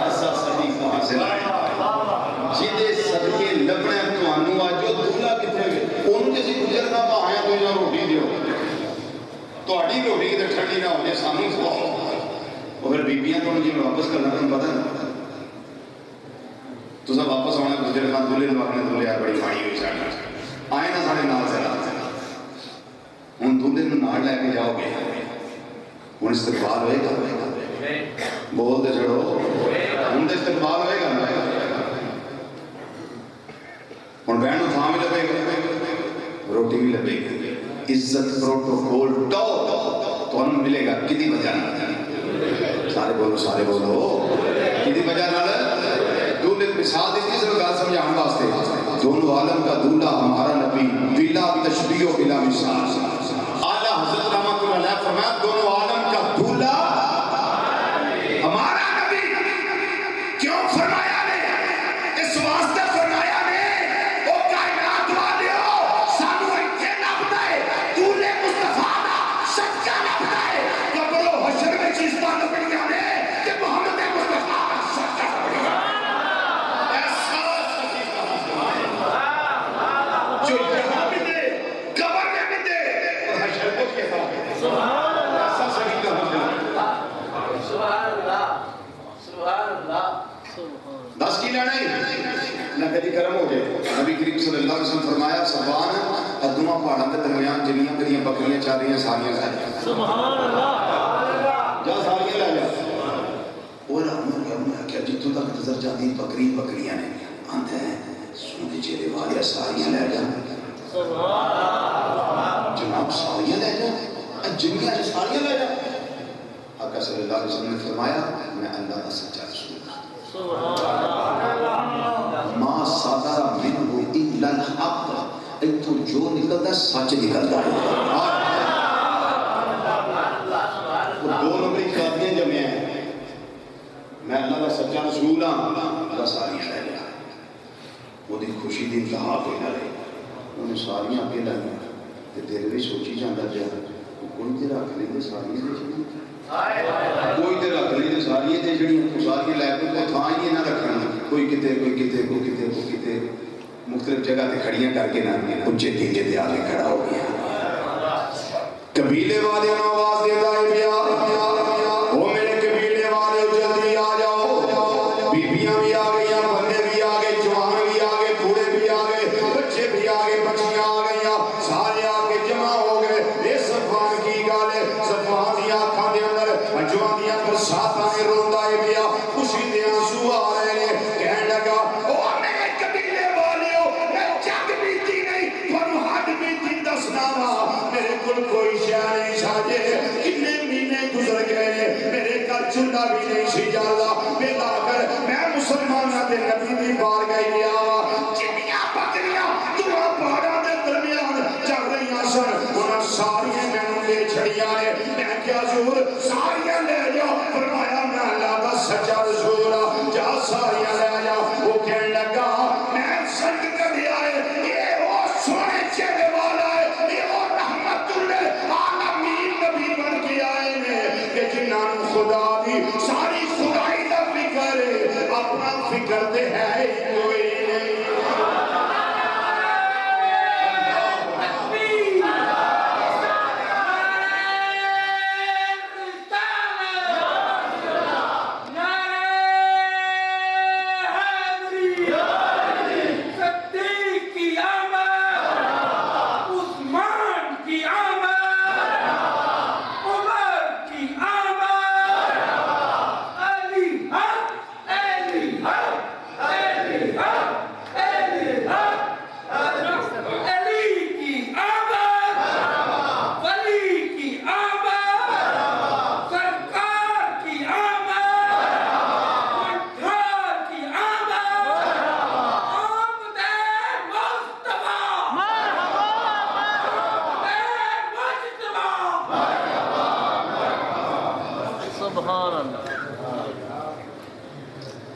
ایسا صدی کہاں سے لائیں؟ جدے صدقے لگنے تو آنو آجو دولہا کتنے دے انہوں جیسی گجر نہ پاہاں تو یہاں روٹی دیو تو آڑی روٹی کی در ٹھنڈی نہ ہو جائے سامنے کھاؤ، اور پھر بیبیاں تو مجھے واپس کرنا تم پتہ ہے تو سب واپس آنے گجر خان دولے لوگنے دولے یار بڑی ماڑی ہوئی چاہتا آئے نا سارے نال سے رات ان دولے نو نال لے کے جاؤ گے، ان استقبال ہوئے گا، بول دے چھڑو، ان دے استقبال ہوئے گا، ان بہنوں تھاں بھی لبے گا، روٹی بھی لبے گا، عزت پروٹوکول ٹو تو انہوں ملے گا، کدی وجہ نہ سارے بولو کدی وجہ نہ دولے مثال دیتی صرف گال سمجھان واسطے، دونوں عالم کا دولہا ہمارا نبی، بلا تشبیہ و بلا مثال۔ اعلیٰ حضرت رحمۃ اللہ علیہ فرمایا دونوں عالم کا دولہا ہمارا نبی، کیوں فرمایا نے؟ اس واسطے فرمایا نے او کائنات والیو سانو ایتھے لبدا ہے دولے مصطفیٰ دا سچا لبدا ہے، قبر و حشر میں چیزاں لبڑیاں نے کہ محمد مصطفیٰ دا سچا لبڑیا ایسا سچی جو یہاں بھی دے قبر میں بھی دے اور حشر کو کے ساتھ سبحان اللہ ایسا صحیح کہا سبحان اللہ سبحان اللہ 10 کی لڑائی نہ کدی کرم ہو جائے، نبی کریم صلی اللہ علیہ وسلم فرمایا سبحان ادوما پہاڑوں کے درمیان جنیاں کریاں بکریاں چار رہی ہیں ساریاں لے جا سبحان اللہ جا ساریاں لے جا، اور ہم نے کیا جتوں تک نظر جاتی بکریاں نے آندے ہیں سونے چہرے والے ساریاں لے جا سبحان اللہ جناب ساریاں لے جا جنیاں ساریاں لے جا، آقا صلی اللہ علیہ وسلم نے فرمایا میں اللہ کا سچا رسول ما صدر منه الا الحق، ایتھوں جو نکلتا سچ نکلتا ہے۔ دو نمبری قاضیاں جمعے ہیں، میں اللہ کا سچا رسول ہاں، اللہ ساریاں لے لیا، وہ دی خوشی دی انتہا کوئی نہ رہی، انہیں ساریاں اگے لائیں تے دل بھی سوچی جاندہ جا کوئی تے رکھ لیں تے ساریاں دے چھڑی، کوئی تے رکھ لیں تے ساریاں دے چھڑی، ساریاں لے کے کوئی تھاں ہی نہ رکھنا، کوئی کتے مختلف جگہ تے کھڑیاں کر کے نہ اونچے تیجے تے آگے کھڑا ہو گیا۔ قبیلے والے آواز دیتا ہے بیا وہ میرے قبیلے والے جلدی آ جاؤ بیبیاں بھی آ گئی بندے بھی آ گئے جوان بھی آ گئے بوڑھے بھی آ گئے بچے بھی آ گئے بچیاں آ گئی سارے آ کے جمع ہو گئے یہ صفوان کی گل ہے صفوان دی آنکھاں دے اندر جوان دی اندر ساتھ آنے روندا ہے بیا خوشی دے آنسو آ رہے ہیں کہنے لگا او میرے قبیلے والے میں جگ بیتی نہیں تھانوں ہڈ بیتی دسنا وا میرے کول کوئی شے نہیں ساجے کتنے مہینے گزر گئے میرے گھر چولہا بھی نہیں سی جالا بلا کر میں مسلماناں دے نبی دی بارگاہ گیا وا جنیاں بکریاں دو پہاڑاں دے درمیان چل رہیاں سن انہاں ساریاں مینوں لے چھڑیاں نے میں کیا حضور ساریاں لے جاؤ فرمایا میں اللہ دا سچا رسول ہاں جا ساریاں لے جاؤ وہ کہنے لگا میں سنگ کڈیا ہے یہ وہ سونے چہرے والا ہے یہ وہ رحمت للعالمین نبی بن کے آئے نے کہ جنہاں نوں خدا دی ساری خدائی دا فکر ہے اپنا فکر تے ہے ہی کوئی نہیں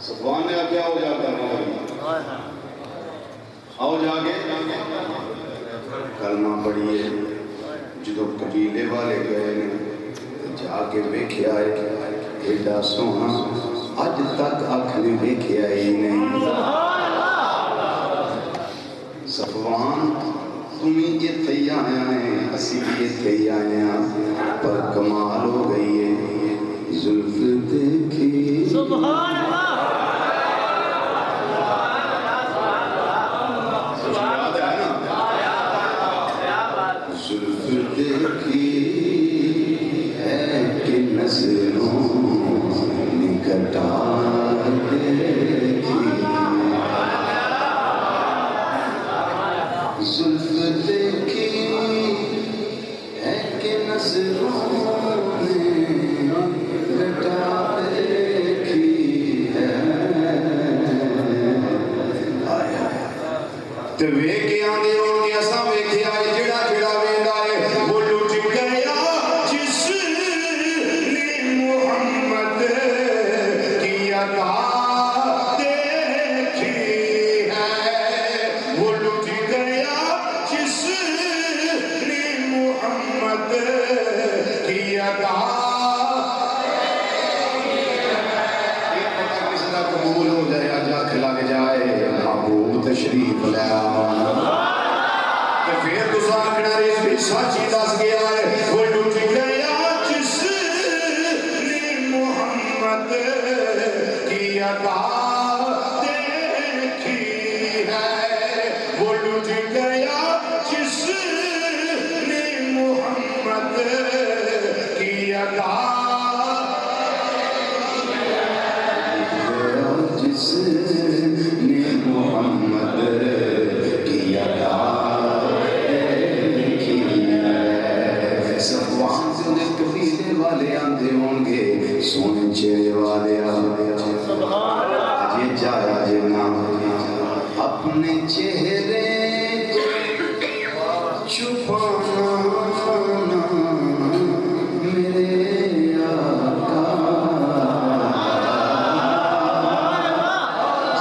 صفوان نے کیا ہو جاتا ہے آؤ جا کے کلمہ پڑھیے جدو قبیلے والے گئے جا کے ویکھیا ہے ایڈا سونا اج تک اکھ نے ویکھیا ہی نہیں صفوان تمہیں یہ تھی آیا ہے اسی بھی یہ تھی آیا پر کمال ہو گئی ہے زلف دیکھی سبحان اللہ زلف دیکھی ہے کہ نظروں نے کٹا دیکھی زلف دیکھی ہے کہ نظروں نے کٹا دیکھی ہے تے ویکھے آندے ہون گے اساں ویکھیا جڑا جڑا ویندا ہے وہ لٹ گیا جس نے محمد کی ادا دیکھی ہے وہ لٹ گیا جس نے محمد کی ادا قبول ہو جائے آج آنکھ لگ جائے محبوب تشریف لے کہ پھر تو ساکھنا ریز بھی سچی دس گیا ہے وہ لٹ گیا جس نے محمد کی ادا دیکھی ہے وہ لٹ گیا جس نے محمد کی ادا جس نے محمد کی ادا دیکھی ہے صفوان سے انہیں قبیلے والے آندے ہوں گے سونے چہرے والے آجے جایا جنا اپنے چہرے کو چھپانا میرے آقا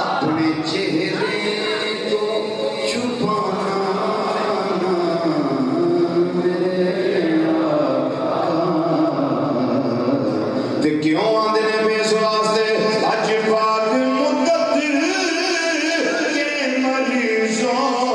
اپنے چہرے کو چھپانا میرے آقا تے کیوں آندے نے بیس واسطے اج پاک مدت کے مریضوں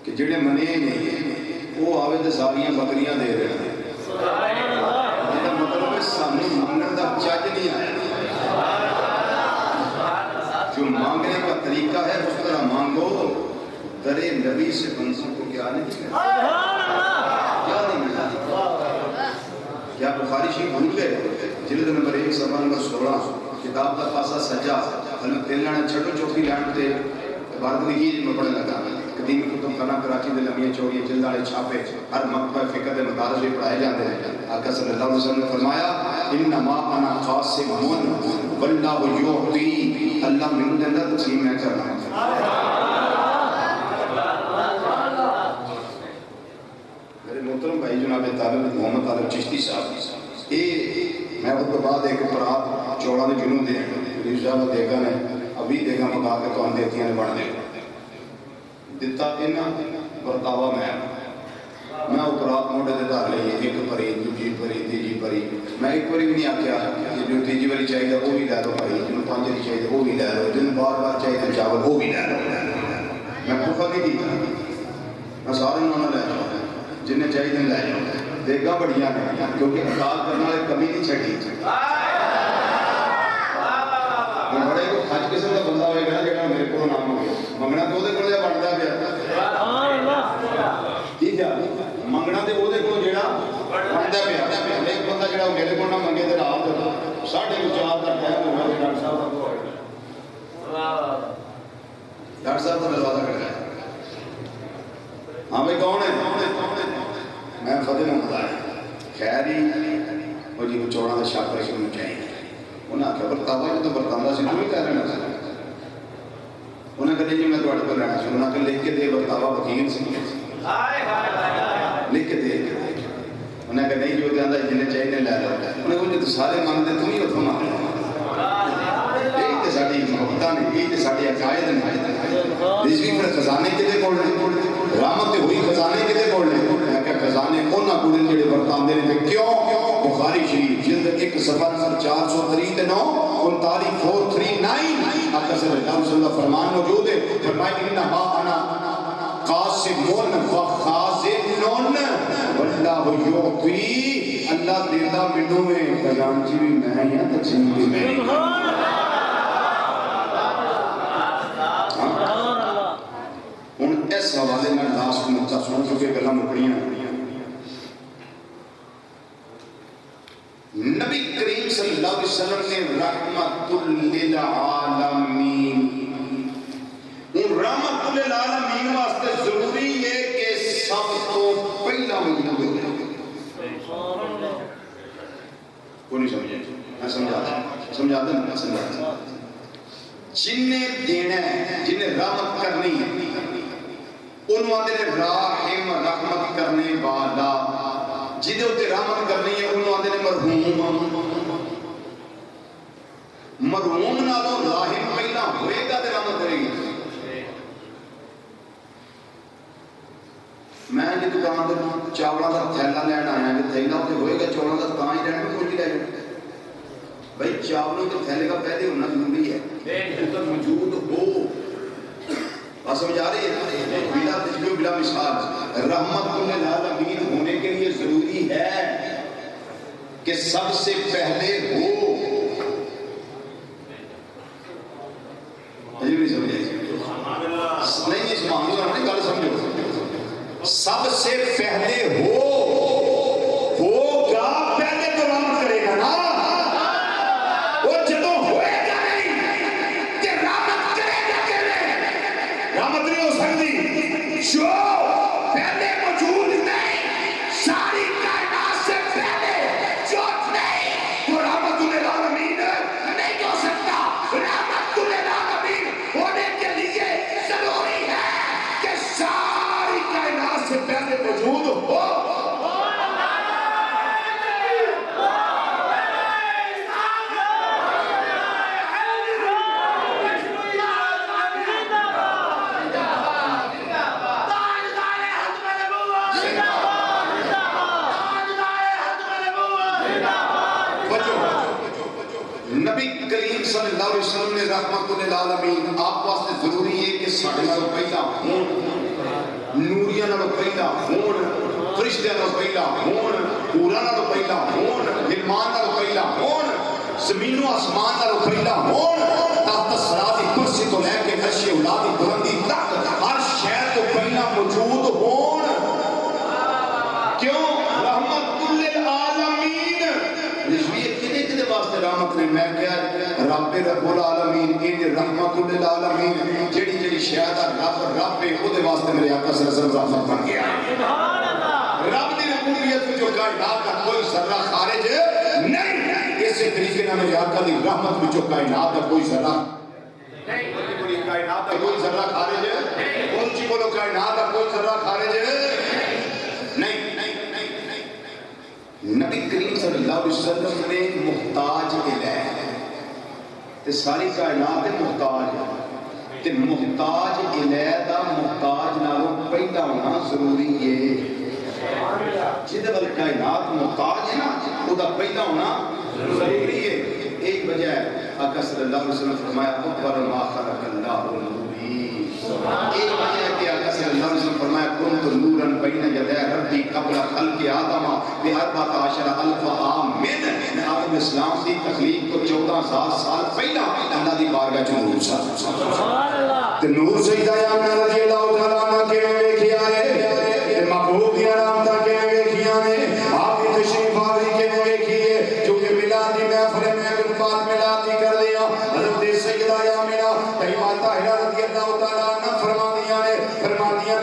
کہ جڑے منے نہیں وہ آوے تو ساریاں بکریاں دے رہے ہیں جہاں مطلب ہے سامنے مانگن کا چج نہیں آیا جو مانگنے کا طریقہ ہے اس طرح مانگو درے نبی سے بندوں کو کیا نہیں ملا کیا بخاری شریف بھول گئے جلد نمبر 1 صفحہ نمبر 16 کتاب کا پاسا سجا ہمیں تیل لانا چھٹو چوکی لان تے عبارت لکھی میں پڑھنے لگا قدیم کتب خانہ کراچی دے لمبیاں چوڑیاں جلد والے چھاپے ہر مکتبہ فقہ دے مدارس میں پڑھائے جاتے ہیں آقا صلی اللہ علیہ وسلم نے فرمایا انما انا قاسم واللہ یعطی اللہ من دے اندر تقسیم میں کرنا میرے محترم بھائی جناب طالب محمد طالب چشتی صاحب میں اس کے بعد ایک پرات چوڑا نے جنوں دے پولیس صاحب دیکھا نے ابھی دیکھا پکا کے تو آن دیتیاں نے بڑھ دے دیتا انہاں برتاوا میں اپرات موڑے دے دار لئیے ایک پری دوجی پری تیجی پری میں ایک پری بھی نہیں آکیا کہ جو تیجی والی چاہیے وہ بھی لے لو پری جن پانچ والی چاہیے وہ بھی لے لو جن بار بار چاہیے چاول وہ بھی لے لو میں پوکھا نہیں کی میں سارے انہوں نے لے جاؤں جنہیں چاہیے دن لے جاؤں دیکھا بڑھیاں نے کیونکہ اقاد کرنا ایک کمی نہیں چھڑی بڑے کو خج قسم کا بندہ ہوئے گا جہاں میرے کو نام ہو گیا منگنا تو وہ کو بنتا پیا ٹھیک ہے منگنا تو وہ جڑا بنتا پیا ایک بندہ جڑا میرے کو نہ منگے تو رات 4:30 کا ٹائم ہو گیا ڈاکٹر صاحب کا دروازہ کھڑا ہے ہاں بھائی کون ہے میں فتح محمد آیا خیر ہی وہ جی وہ چوڑا کا شاپ رکھے انہوں چاہیے انہیں آخیا برتاوا جو تو برتاوا سی تو بھی کہہ رہے ہیں انہیں کہتے جی میں تھوڑے پر رہنا چاہوں انہیں کہ لکھ کے دے برتاوا وکیل سے لکھ کے دے انہیں کہ نہیں جو دیاں جنہیں چاہیے نہیں لے لو انہیں کہا جو سارے مانتے تم ہی اتھو مانتے یہی تو ساڑھی محبتہ نے یہی تو ساڑھی عقائد نے رزقی پر خزانے کے دے کھول لیں رحمت ہوئی خزانے کے دے کھول لیں میں کہا خزانے کون نہ کھولیں جڑے برتان دے رہے تھے کیوں بخاری شریف جلد 1 صفحہ نمبر 439 439 آقا صلی اللہ علیہ وسلم فرمان موجود ہے فرمائے انہا انا قاسمون و خازنون واللہ یعطی اللہ دیتا منوں میں خزانچی بھی میں یا تقسیم بھی میں ہوں اس حوالے میں لاسٹ نقطہ سن چکے گلا مکڑیاں نبی کریم صلی اللہ علیہ وسلم نے رحمت للعالمین رحمت للعالمین واسطے ضروری ہے کہ سب تو پہلا وجود ہے وہ نہیں سمجھے میں سمجھا دیں جنہیں دینا ہے جنہیں رحمت کرنی ہے انہوں نے راحم رحمت کرنے والا جنہیں ہوتے رحمت کرنی ہے انہوں نے مرحوم نالوں راحم پہلا ہوئے گا تو رحمت کرے گی میں جی دکان پر چاوڑا کا تھیلا لینا آیا کہ تھیلا ہوتے ہوئے گا چاوڑا کا تاں ہی لینا کوئی لے جائے بھائی چاولوں کے تھیلے کا پہلے ہونا ضروری ہے تو موجود ہو بات سمجھ آ رہی ہے بلا تجربہ بلا مثال رحمت للعالمین ہونے کے لیے ضروری ہے کہ سب سے پہلے ہو نہیں سمجھے نہیں اس معاملے میں گل سمجھو سب سے پہلے ہوگا پہلے تو رحمت کرے گا نا اور جدو ہوئے گا نہیں کہ رحمت کرے گا کہ رحمت نہیں ہو سکتی جو پہلے موجود نہیں ساری کائنات سے پہلے جو نہیں تو رحمت للعالمین نہیں ہو سکتا رحمت للعالمین ہونے کے لیے ضروری ہے کہ ساری کائنات سے پہلے موجود ہو نبی کریم صلی اللہ علیہ وسلم نے رحمت للعالمین آپ واسطے ضروری ہے کہ ساڑھے پہلا ہوں نالوں پہلا ہون فرشتیاں نالوں پہلا ہون حوراں نالوں پہلا ہون غلمان نالوں پہلا ہون زمین و آسمان نالوں پہلا ہون تحت الصراط کرسی تو لے کے عرش اولا دی بلندی تک ہر شے تو پہلا موجود ہون کیوں رحمت للعالمین نشویت کدے کدے واسطے رحمت نے میں کیا رب رب العالمین ان رحمت للعالمین جڑی جڑی شے دا رب رب ہے او دے واسطے میرے آقا صلی اللہ علیہ وسلم رحمت بن گیا سبحان اللہ رب دی ربوبیت میں جو کائنات کا کوئی ذرہ خارج نہیں اسی طریقے نہ میرے آقا دی رحمت میں جو کائنات کا کوئی ذرہ نہیں کوئی کائنات کا کوئی ذرہ خارج ہے کون سی بولو کائنات کا کوئی ذرہ خارج ہے نہیں نبی کریم صلی اللہ علیہ وسلم نے محتاج الہ تے ساری کائنات محتاج تے محتاج الہ دا محتاج نالوں پہلا ہونا ضروری ہے جدے بل کائنات محتاج ہے نا وہ دا پہلا ہونا ضروری ہے ایک وجہ ہے آقا صلی اللہ علیہ وسلم فرمایا اکبر ما خلق اللہ نوری ایک وجہ ہے کہ آقا صلی اللہ علیہ وسلم فرمایا کنت نورا بین یدی ربی قبل خلق آدم ب14 الف عام میں آدم اسلام کی تخلیق کو 14,000 سال پہلا اللہ دی بارگاہ چ نور سبحان اللہ تے نور سیدہ آمنہ رضی اللہ تعالی عنہ کے ویکھیا ہے تے محبوب دی رحمتاں کے ویکھیا نے آپ کی تشریف آوری کے ویکھیے جو کہ میلادی محفل میں بات میلادی کر دیا حضرت سیدہ آمنہ طیبہ طاہرہ رضی اللہ تعالی عنہ فرما دیا نے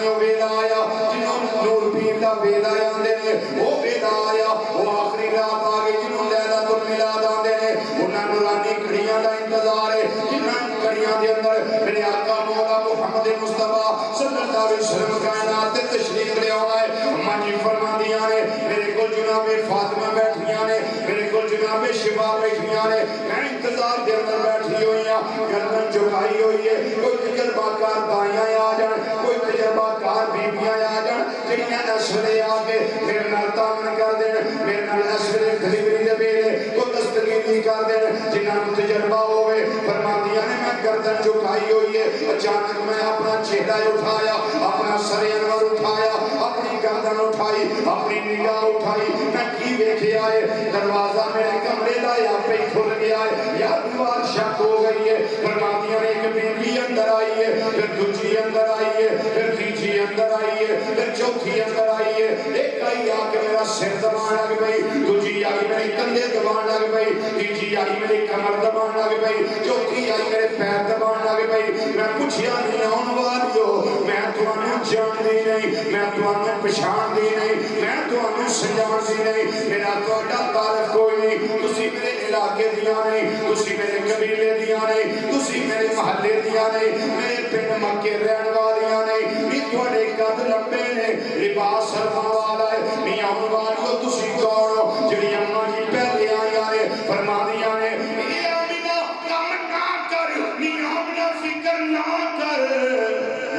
وہ ویلا آیا جنہوں نور پیر دا ویلا آندے نے وہ ویلا آیا وہ آخری رات آ گئی جنہوں لیلۃ المیلاد آندے نے انہاں نورانی کڑیاں دا انتظار ہے جنہاں کڑیاں دے اندر میرے آقا مولا محمد مصطفیٰ صلی اللہ علیہ وسلم کائنات تے تشریف لے آیا ہے اماں جی فرماندیاں نے میرے کول جناب فاطمہ بیٹھیاں نے میرے کول جناب شفا بیٹھیاں نے میں انتظار دے اندر بیٹھی ہوئی ہوں گردن جھکائی ہوئی ہے کوئی تجربہ کار دائیاں آ جان کوئی تجربہ کار بیبیاں آ جان جنہاں اس ویلے آ کے میرے نال تعاون کر دین میرے نال اس ویلے ڈلیوری دے ویلے کوئی دستگیری کر دین جنہاں نوں تجربہ ہوے فرماندیاں نے میں گردن جھکائی ہوئی ہے اچانک میں اپنا چہرہ اٹھایا اپنا سر انور اٹھایا اپنی گردن اٹھائی اپنی نگاہ اٹھائی میں کی ویکھیا ہے دروازہ میرے کمرے دا یا پہ کھل گیا ہے یا دیوار شک ہو گئی ہے فرماندیاں نے ایک بیوی اندر آئی ہے پھر دوسری اندر آئی ہے پھر تیسری اندر آئی ہے پھر چوتھی اندر آئی ہے ایک آئی آ کے میرا سر دبان لگ گئی دوسری آئی میرے کندھے دبان لگ گئی تیسری آئی میری کمر دبان لگ گئی چوتھی آئی میرے پیر دبان لگ گئی میں پوچھیا نہیں آن والیو میں تانوں جاندی نہیں میں تانوں پہچاندی نہیں میں تانوں سجاندی نہیں میرا تہاڈا تعلق کوئی نہیں تسی میرے علاقے دیاں نہیں تسی میرے قبیلے دیاں نہیں تسی میرے محلے دیاں نہیں میرے پنڈ مکے رہن والیاں نہیں نہیں تہاڈے قد لمبے نے لباس سرما والا ہے نہیں آن والیو تسی کون ہو جڑی اماں جی پہلے آئیاں نے فرماندیاں نے اے آمنہ کم نہ کر نہیں آمنہ فکر نہ کر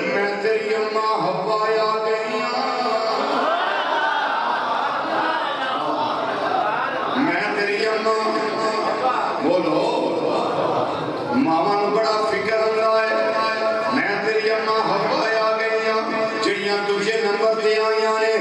میں تیری اماں حوا آ گئی میں تیری اماں بولو ماما نو بڑا فکر ہوندا ہے میں تیری اماں حوا آ گئی جڑیاں دوجے نمبر تے آئیاں نے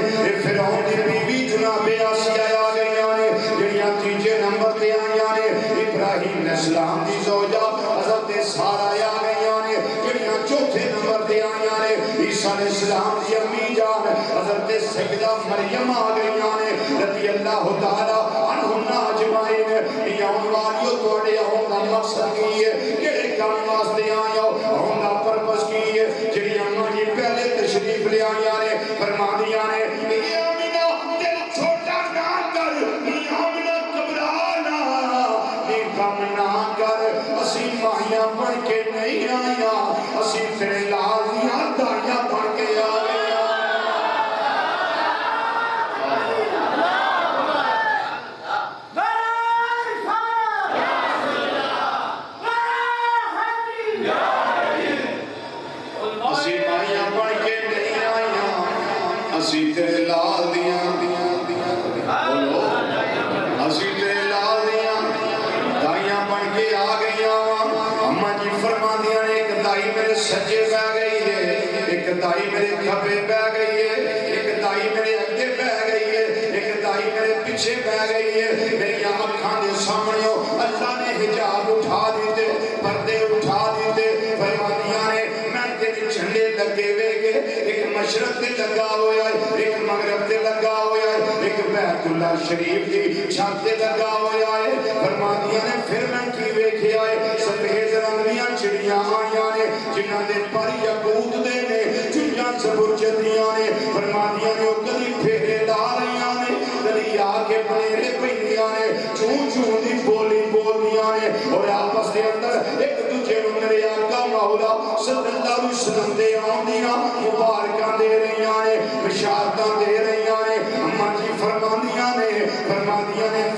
فرعون دی بیوی جناب آسیہ آ گئی نے جڑیاں تیجے نمبر تے آئیاں نے ابراہیم علیہ السلام دی زوجہ حضرت سارہ آ گئی نے جڑیاں چوتھے نمبر تے آئیاں نے عیسیٰ علیہ السلام دی امی جان حضرت سیدہ مریم آ گئی نے رضی اللہ تعالی عنہم اجمعین یوم والیو تواڈے آن دا مقصد کی ہے کیڑے کام واسطے آئے ہو آن دا پرپس کی ہے جڑی اماں جی پہلے تشریف لے آئیاں نے فرماندیاں نے اے آمنہ دل چھوٹا نہ کر اے آمنہ گھبرا نہ اے غم نہ کر اسی ماہیاں بن کے نہیں آیا اسی تیرے لال دیاں داڑیاں بن کے آ گئے اسی تیرے لال دیاں بولو اسی تیرے لال دیاں دائیاں بن کے آ گئیاں اماں جی فرماندیاں نے ایک دائی میرے سجے بہ گئی ہے ایک دائی میرے کھبے بہ گئی ہے تے لگا ہویا ہے، ایک مغرب تے لگا ہویا ہے، ایک بیت اللہ شریف دی چھت تے لگا ہویا ہے۔ فرماندیاں نے پھر میں کی ویکھیا ہے، سفید رنگ دیاں چڑیاں آئیاں نے جنہاں دے پر یاقوت دے نے، چڑیاں زبرجدیاں نے۔ فرماندیاں نے کدی پھیرے لا رہیاں نے، کدی آ کے پھیرے پیندیاں نے، چون چون دی بولی بولدیاں نے، اور آپس دے اندر ایک دوجے نوں میرے آقا مولا صلی اللہ علیہ وسلم دے آندیاں مبارکاں دے رہیاں نے، بشارتاں دے رہیاں نے۔ اماں جی فرماندیاں نے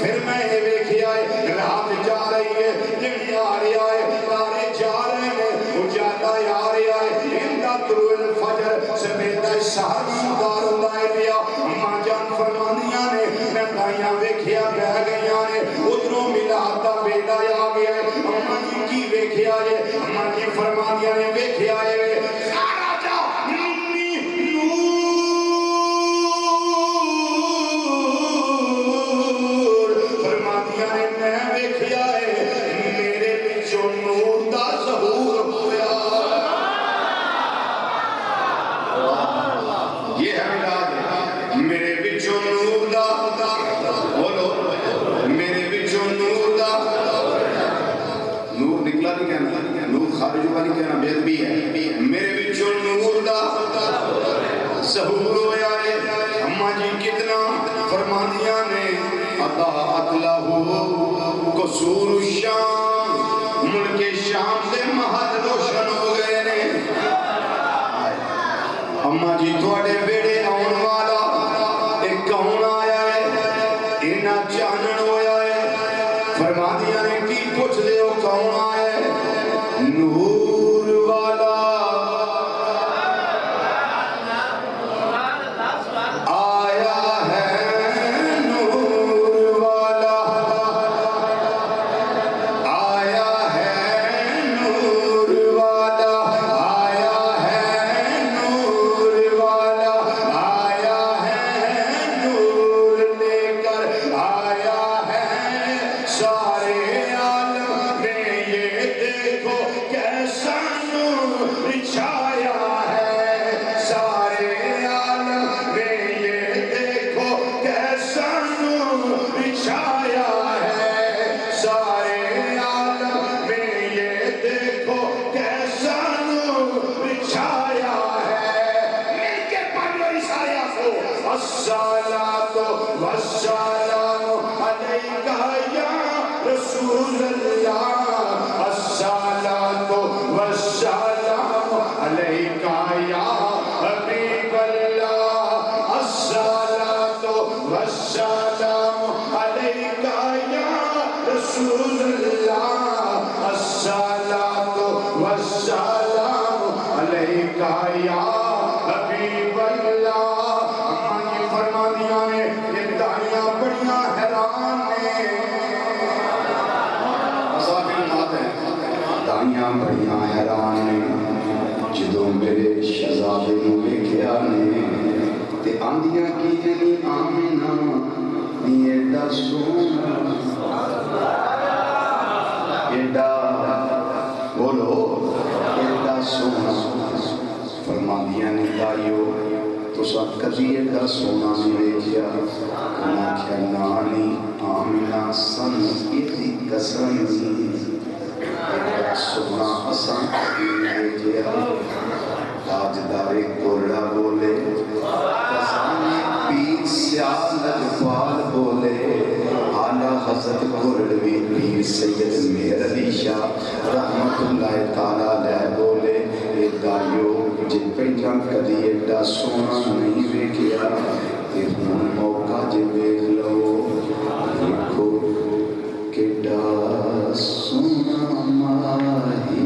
پھر میں یہ ویکھیا ہے، رات جا رہی ہے، دن آ رہا ہے، تارے جا رہے ہیں، اجالا آ رہا ہے، اندا طلوع الفجر سمیتا سحر مدار اللہ پیا۔ اماں جان فرماندیاں نے میں دائیاں ویکھیا بہ گئیاں نے، ادھروں میلاد دا بیٹا آ گیا ہے۔ اماں جی کی ویکھیا ہے؟ اماں جی فرماندیاں نے ویکھیا ہے سارا جا خارج والی کہنا بید بھی ہے، میرے بچوں نور دا ظہور ہویا ہے۔ اماں جی کتنا فرماندیاں نے اطاعت لہو قصور الشام، ملک شام سے مہد روشن ہو گئے نے۔ اماں جی تھوڑے بیڑے آن والا ایک کون آیا ہے، اینا چانن ہویا ہے۔ فرماندیاں نے کی پوچھ دے ہو کون آیا ہے؟ نور والا آیا ہے، نور والا آیا ہے، نور والا آیا ہے، نور والا آیا ہے، نور لے کر آیا ہے سارے عالم میں، یہ دیکھو کیسا نور چھایا ہے سارے عالم میں، یہ دیکھو کیسا نور چھایا ہے سارے عالم میں، یہ دیکھو کیسا نور چھایا ہے۔ مل کے پڑھ لو سارے آسو، الصلاۃ والسلام علیکہ یا رسول اللہ، الصلاۃ والسلام علیکہ یا حبیب اللہ، الصلاۃ والسلام علیکہ یا رسول اللہ، الصلاۃ والسلام علیکہ یا حبیب اللہ۔ اماں یہ فرماندیاں نے یہ داڑیاں بڑیاں حیران نے، داڑیاں بڑیاں حیران نے، جدوں میرے شہزادے نوں ویکھیا نے تے آندیاں کی جنی آمنہ ایڈا سونا، ایڈا بولو ایڈا سونا۔ فرماندیاں نے دائیو تساں کدی ایڈا سونا نہیں ویکھیا؟ میں کیا نانی آمنہ سن ایدی قسم سونا حسن کیا تاجدار کوڑا بولے، کسانی پیر سیال لجپال بولے، آلہ حضرت کوڑوی پیر سید میر علی شاہ رحمت اللہ تعالیٰ علیہ بولے، اے دائیو جے پہلا کدی ایڈا سونا نہیں ویکھیا تے ہن موقع جے ویکھ لو، دیکھو کیڈا سونا ماہی۔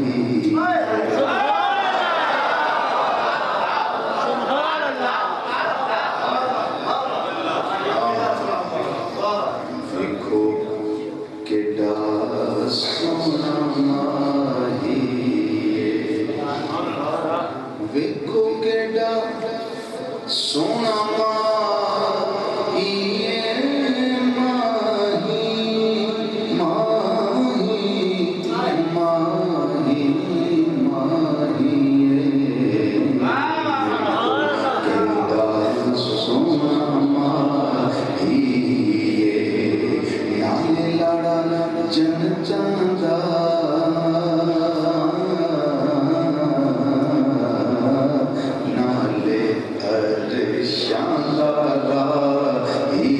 دیکھو کیڈا سونا ماہی، دیکھو کیڈا سونا ماہی، شاندار راہی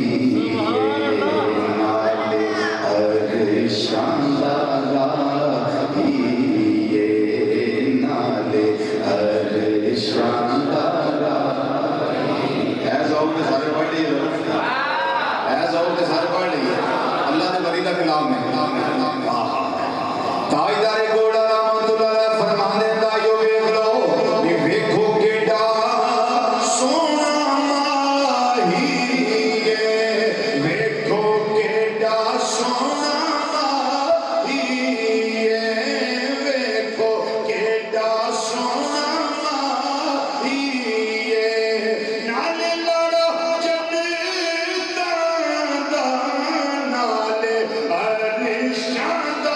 نالے ہر شاندار راہی نالے ہر شاندار راہی. ایز آؤ کے سارے پڑھ لیے, ایز آؤ کے سارے پڑھ لیے. اللہ نے بری کا کلام ہے. تاجدار گوڑا رحمت اللہ علیہ فرمانے دائیو ویکھ لو نی ویکھو کیڈا سونا ماہی ہے, ویکھو کیڈا سونا ماہی ہے, ویکھو کیڈا سونا ماہی ہے, نالے لڑا جنتاں دا نالے ارشاں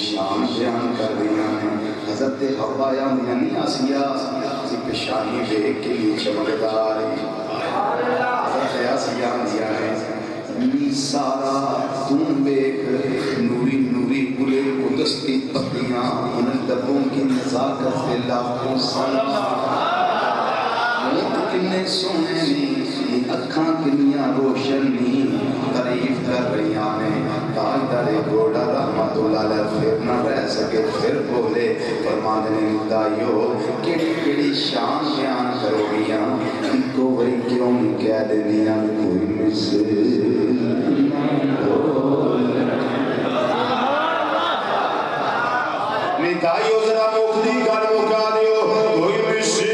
شان بیان کر رہی ہیں. حضرت حوا یعنی آسیہ کی پیشانی دیکھ کے لیے چمکدار حضرت آسیہ دیا ہے سارا تم دیکھ نوری نوری گلے قدس کی پتیاں ان دبوں کی نزاکت سے لاکھوں سال منہ کنے سونے نی اکھاں کنیاں روشن نی تعریف کر رہی ہیں. تاجدار گوڑا رحمت اللہ علیہ پھر نہ رہ سکے, پھر بولے فرمانے دائیو کیڑی کیڑی شان بیان کرو گیاں, ان کو وہی کیوں نہیں کہہ دینیاں کوئی مثل نہیں. دائیو ذرا مفتی گل مکا دیو, کوئی مثل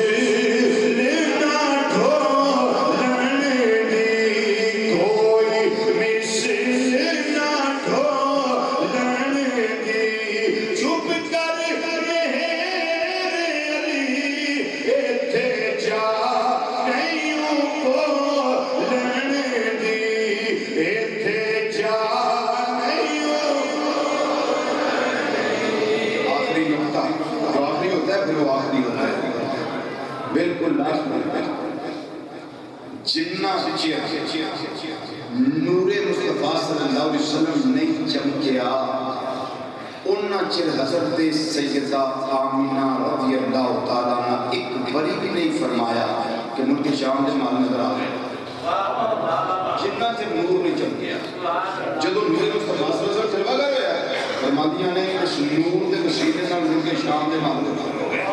جنہ نور مصطفیٰ صلی اللہ علیہ وسلم نہیں چمکیا انہا چر حضرت سیدہ آمینہ رضی اللہ تعالیٰ نے ایک بری بھی نہیں فرمایا کہ ملک شام دے مال نظر آ گئے. جنہ چر نور نہیں چمکیا جدو نور مصطفیٰ صلی اللہ علیہ وسلم چلوا گئے ہویا فرمادیاں نے اس نور دے وسیلے نال ملک شام دے مال نظر ہو گئے.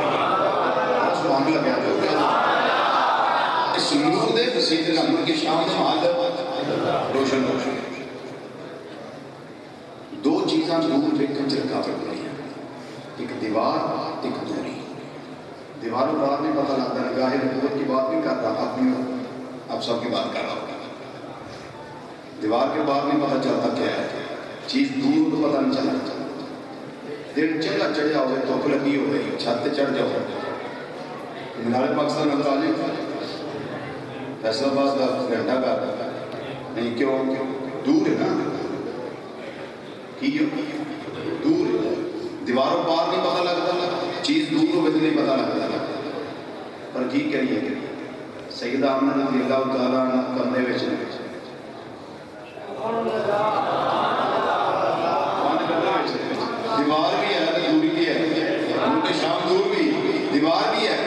سبحان اللہ کیا ہو گیا اس نور دے وسیلے نال ملک شام دے مال روشن ہو گئے. دو چیزاں دور ویکھن چ رکاوٹ بنی ہیں, ایک دیوار ایک دوری. دیواروں بات نہیں پتہ لگتا, نگاہ نبوت کی بات نہیں کرتا, اپنی اب سب کی بات کر رہا ہوں. دیوار کے بعد نہیں پتہ چلتا کیا ہے, چیز دور تو پتہ نہیں چلتا. دن چڑھا چڑھیا ہوئے دھوپ لگی ہوئے چھت تے چڑھ جاؤ مینار پاکستان نظر آ جائے, فیصلہ آباد کا گھنٹہ کا نہیں, کیوں دور ہے نا, دور ہے. دیواروں پار نہیں پتہ لگتا, چیز دور ہوئے تو نہیں پتہ لگتا. پر کی کریے سیدہ آمنہ رضی اللہ تعالیٰ عنہ کمرے وچ دیوار بھی ہے دوری بھی ہے, ان کے شام دور بھی دیوار بھی ہے.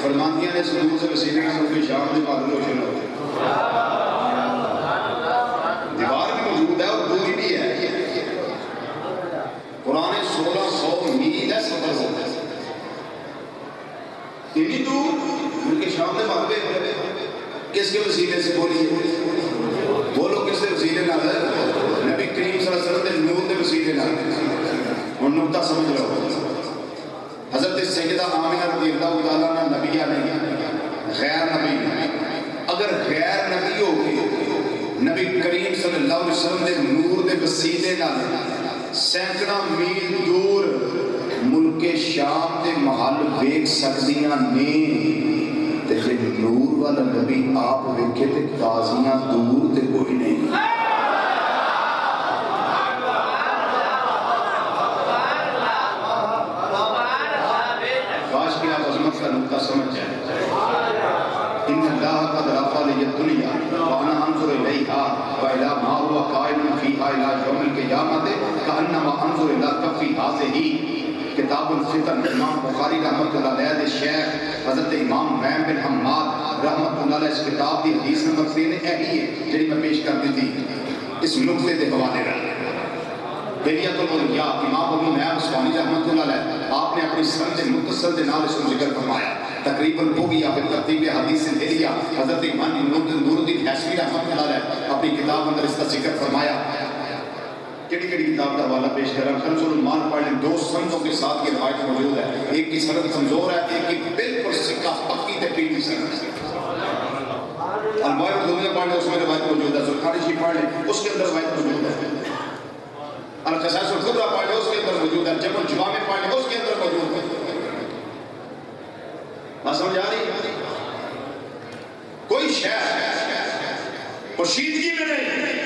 فرماندیاں نے سنور سے وسیلے میں ان کے شام دے بعد روشن ہو گئے. دیوار بھی موجود ہے اور دوری بھی ہے. قرآن 1600 میل ہے سفر ہوتا ہے, اتنی دور ان کے شام دے بعد کس کے وسیلے سے بولی ہے, بولو کس کے وسیلے نہ ہے, نبی کریم صلی اللہ علیہ وسلم دے نور دے وسیلے نہ ہے. اور نقطہ سمجھ لو, حضرت سیدہ آمنہ رضی اللہ تعالیٰ عنہ نبیہ نہیں, غیر نبی نہیں. اگر غیر نبی ہو نبی کریم صلی اللہ علیہ وسلم دے نور دے وسیلے نہ سینکڑا میل دور ملک شام دے محل ویکھ سکدیاں نے, تے جے نور والا نبی آپ ویکھے تے قاضیاں دور تے کوئی نہیں. کاش کہ آپ عظمت کا نقطہ سمجھ جائیں. ان اللہ قد رفع لی الدنیا وانا انظر الیہا والی ما هو قائم فیہا الی یوم القیامت کانما انظر الی کفی ہذہ کتاب الفتن. امام بخاری رحمۃ اللہ علیہ دے شیخ حضرت امام نعیم بن حماد رحمۃ اللہ علیہ اس کتاب دی حدیث نمبر 3 یہی ہے جڑی میں پیش کر دی تھی اس نقطے دے حوالے نال. بلیت الاولیاء امام ابو نعیم اصفہانی رحمۃ اللہ علیہ آپ نے اپنی سند متصل دے نال اس کو ذکر فرمایا. تقریباً بوگیا بالترتیب حدیث دلیہ حضرت امام نور الدین حیثمی رحمۃ اللہ علیہ اپنی کتاب اندر اس کا ذکر فرمایا. کیڑی کتاب کا حوالہ پیش کر رہا ہوں. کنز الایمان پڑھ لیں. 2 سندوں کے ساتھ یہ روایت موجود ہے. ایک کی سند کمزور ہے, ایک کی بالکل سکہ پکی تے پیٹی سند ہے. الموعظۃ الدنیا پڑھ لیں, اس میں روایت موجود ہے. زرخاری شریف پڑھ لیں, اس کے اندر روایت موجود ہے. القصائص الکبریٰ پڑھ لیں, اس کے اندر موجود ہے. جمع الجوامع پڑھ لیں, اس کے اندر موجود ہے. بات سمجھ آ رہی ہے؟ کوئی شے پوشیدگی میں نہیں.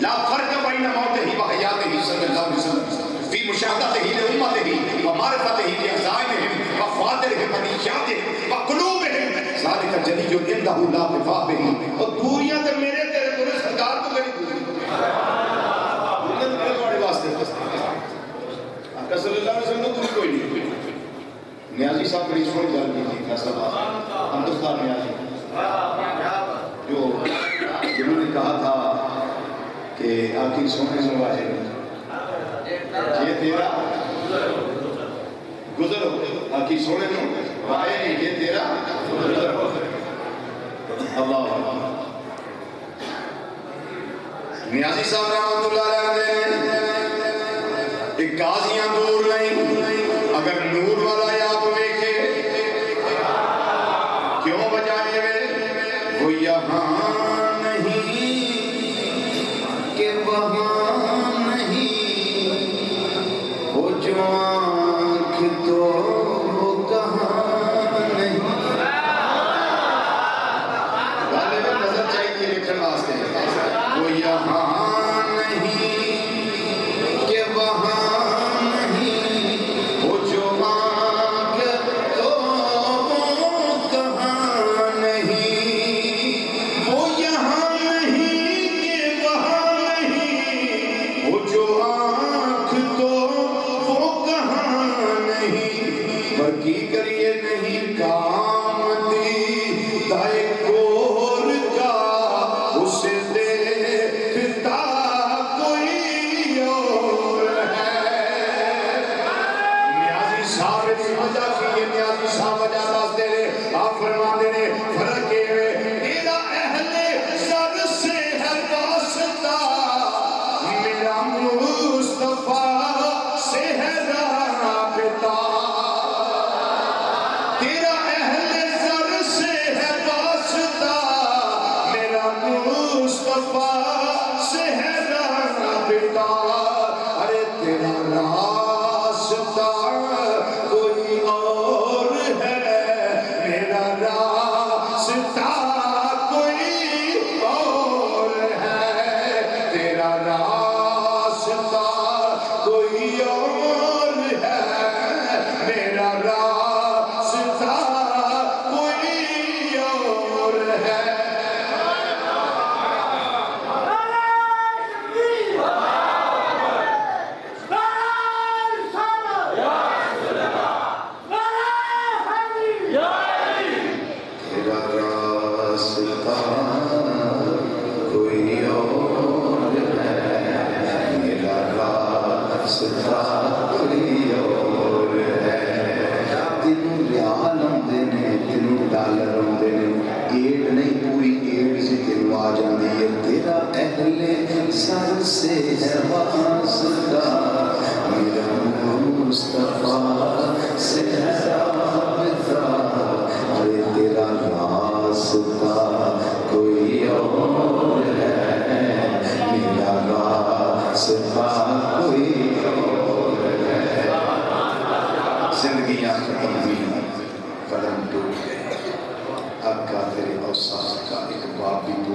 لا فرق بین موتہ و حیاتہ صلی اللہ علیہ وسلم فی مشاہدتہ لامتہ و معرفتہ بعزائمہم و خواترہم و نیشاتہم و قلوبہم ذالک جلی عندہ لا خفا بہ. اور دوریاں تے میرے تیرے تورے سرکار کو میری دوری میرے بڑے واسطے آقا صلی اللہ علیہ وسلم کو دوری کوئی نہیں. نیازی صاحب بڑی سوچ جان کی تھی فیصلہ ہندوستان نیازی جو جنہوں نے کہا تھا کہ آقی سونے نوازے یہ تیرا گزر ہو. آقی سونے نوازے یہ تیرا گزر ہو. اللہ نیازی صاحب رحمت اللہ علیہ ایک قاضیاں دور نہیں. اگر نور والا آپ دیکھے کیوں بجائے وہ یہاں نہیں کہ وہاں نہیں, وہ جو آنکھ تو وہ کہاں نہیں. غالباً نظر چاہیے لکھن واسطے. وہ یہاں نہیں کہ وہاں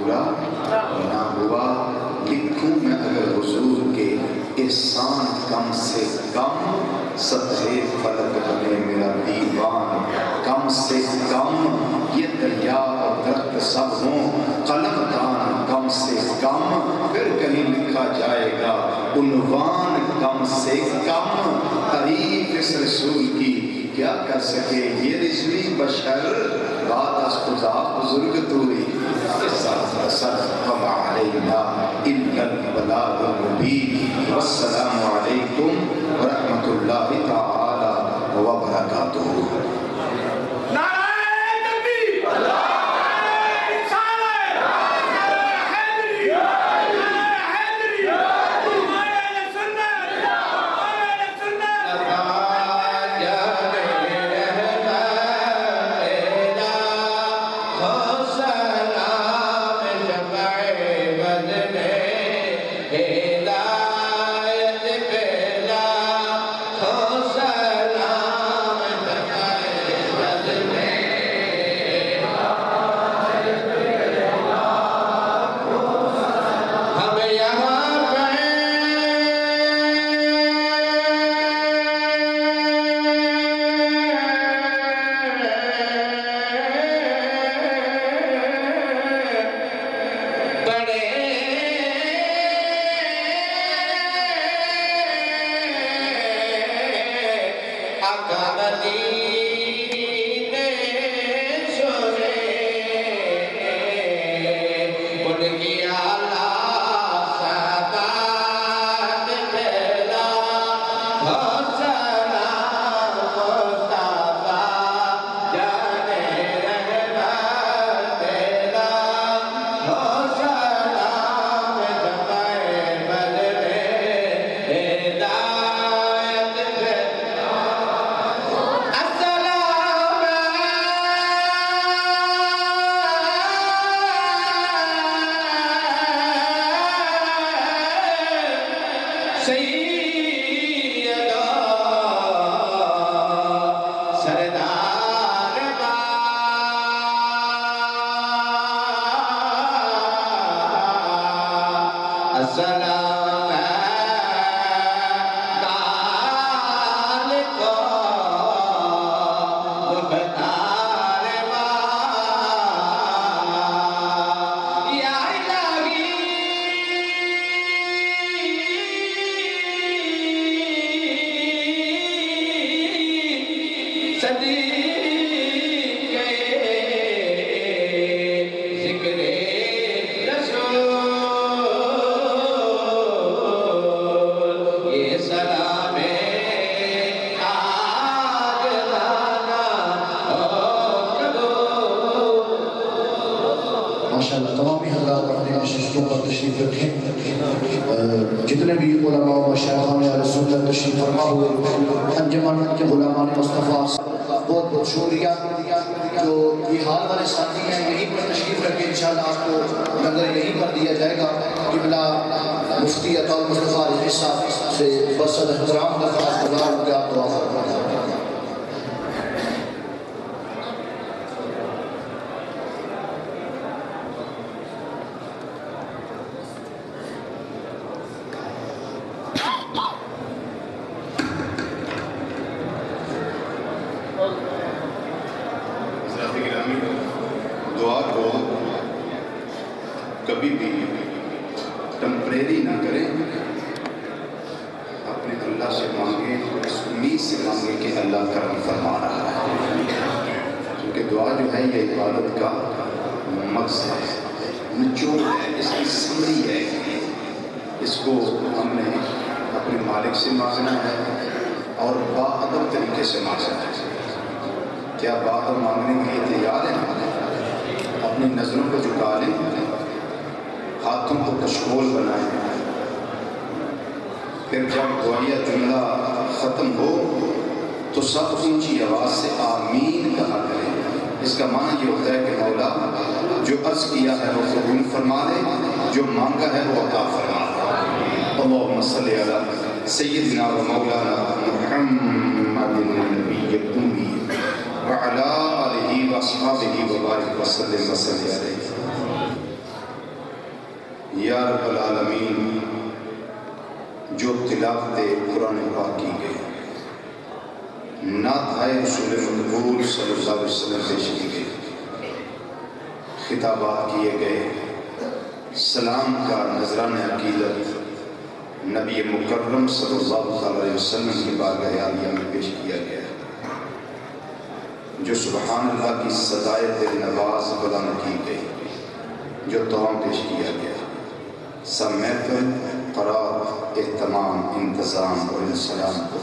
پورا نہ ہوا. لکھوں میں اگر حضور کے احسان کم سے کم، سطح فلک بنے میرا دیوان کم سے کم. یہ دریا اور درخت سب ہوں قلم دان کم سے کم، پھر کہیں لکھا جائے گا عنوان کم سے کم. تعریف اس رسول کی کیا کر سکے یہ رضوی بشر، بات از خدا بزرگ توئی. وما علینا الا البلاغ المبین. والسلام علیکم ورحمۃ اللہ تعالی وبرکاتہ. جتنے بھی علماء و مشایخان اہل سنت تشریف فرما ہوئے انجمن کے غلامان مصطفیٰ، بہت بہت شکریہ. جو یہ حال والے ساتھی ہیں یہیں پر تشریف رکھے، انشاءاللہ آپ کو لنگر یہیں پر دیا جائے گا. قبلہ مفتی عطا المصطفیٰ رضوی صاحب سے بصد احترام درخواست گزار ہوں کہ آپ دعا فرمائیں. دعا کو کبھی بھی ٹمپریری نہ کریں، اپنے اللہ سے مانگیں، اس امید سے مانگیں کہ اللہ کرم فرما رہا ہے. کیونکہ دعا جو ہے یہ عبادت کا مقصد ہے، نچوڑ ہے، اس کی سمری ہے. اس کو ہم نے اپنے مالک سے مانگنا ہے اور باادب طریقے سے مانگنا ہے. کیا باادب مانگنے کے لیے تیار ہیں؟ اپنی نظروں کو جھکا لیں، ہاتھوں کو کشکول بنائیں. پھر جب دعائیہ جملہ ختم ہو تو سب اونچی آواز سے آمین کہا کریں. اس کا معنی یہ ہوتا ہے کہ مولا جو عرض کیا ہے وہ قبول فرما دے، جو مانگا ہے وہ عطا فرما دے. اللہم صلی علی سیدنا و مولانا محمد النبی الأمی وعلى آلہ واصحابہ وبارک وسلم وسلم علیہ. یا رب العالمین جو تلاوت قرآن پاک کی گئی، نعت رسول مقبول صلی اللہ علیہ وسلم پیش کی گئی، خطابات کیے گئے، سلام کا نذرانہ عقیدت نبی مکرم صلی اللہ علیہ وسلم کی بارگاہ عالیہ میں پیش کیا گیا، جو سبحان اللہ کی صدایت نواز بلند کی گئی، جو توام پیش کیا گیا، سب محفل قرار اہتمام انتظام اور انسلام کو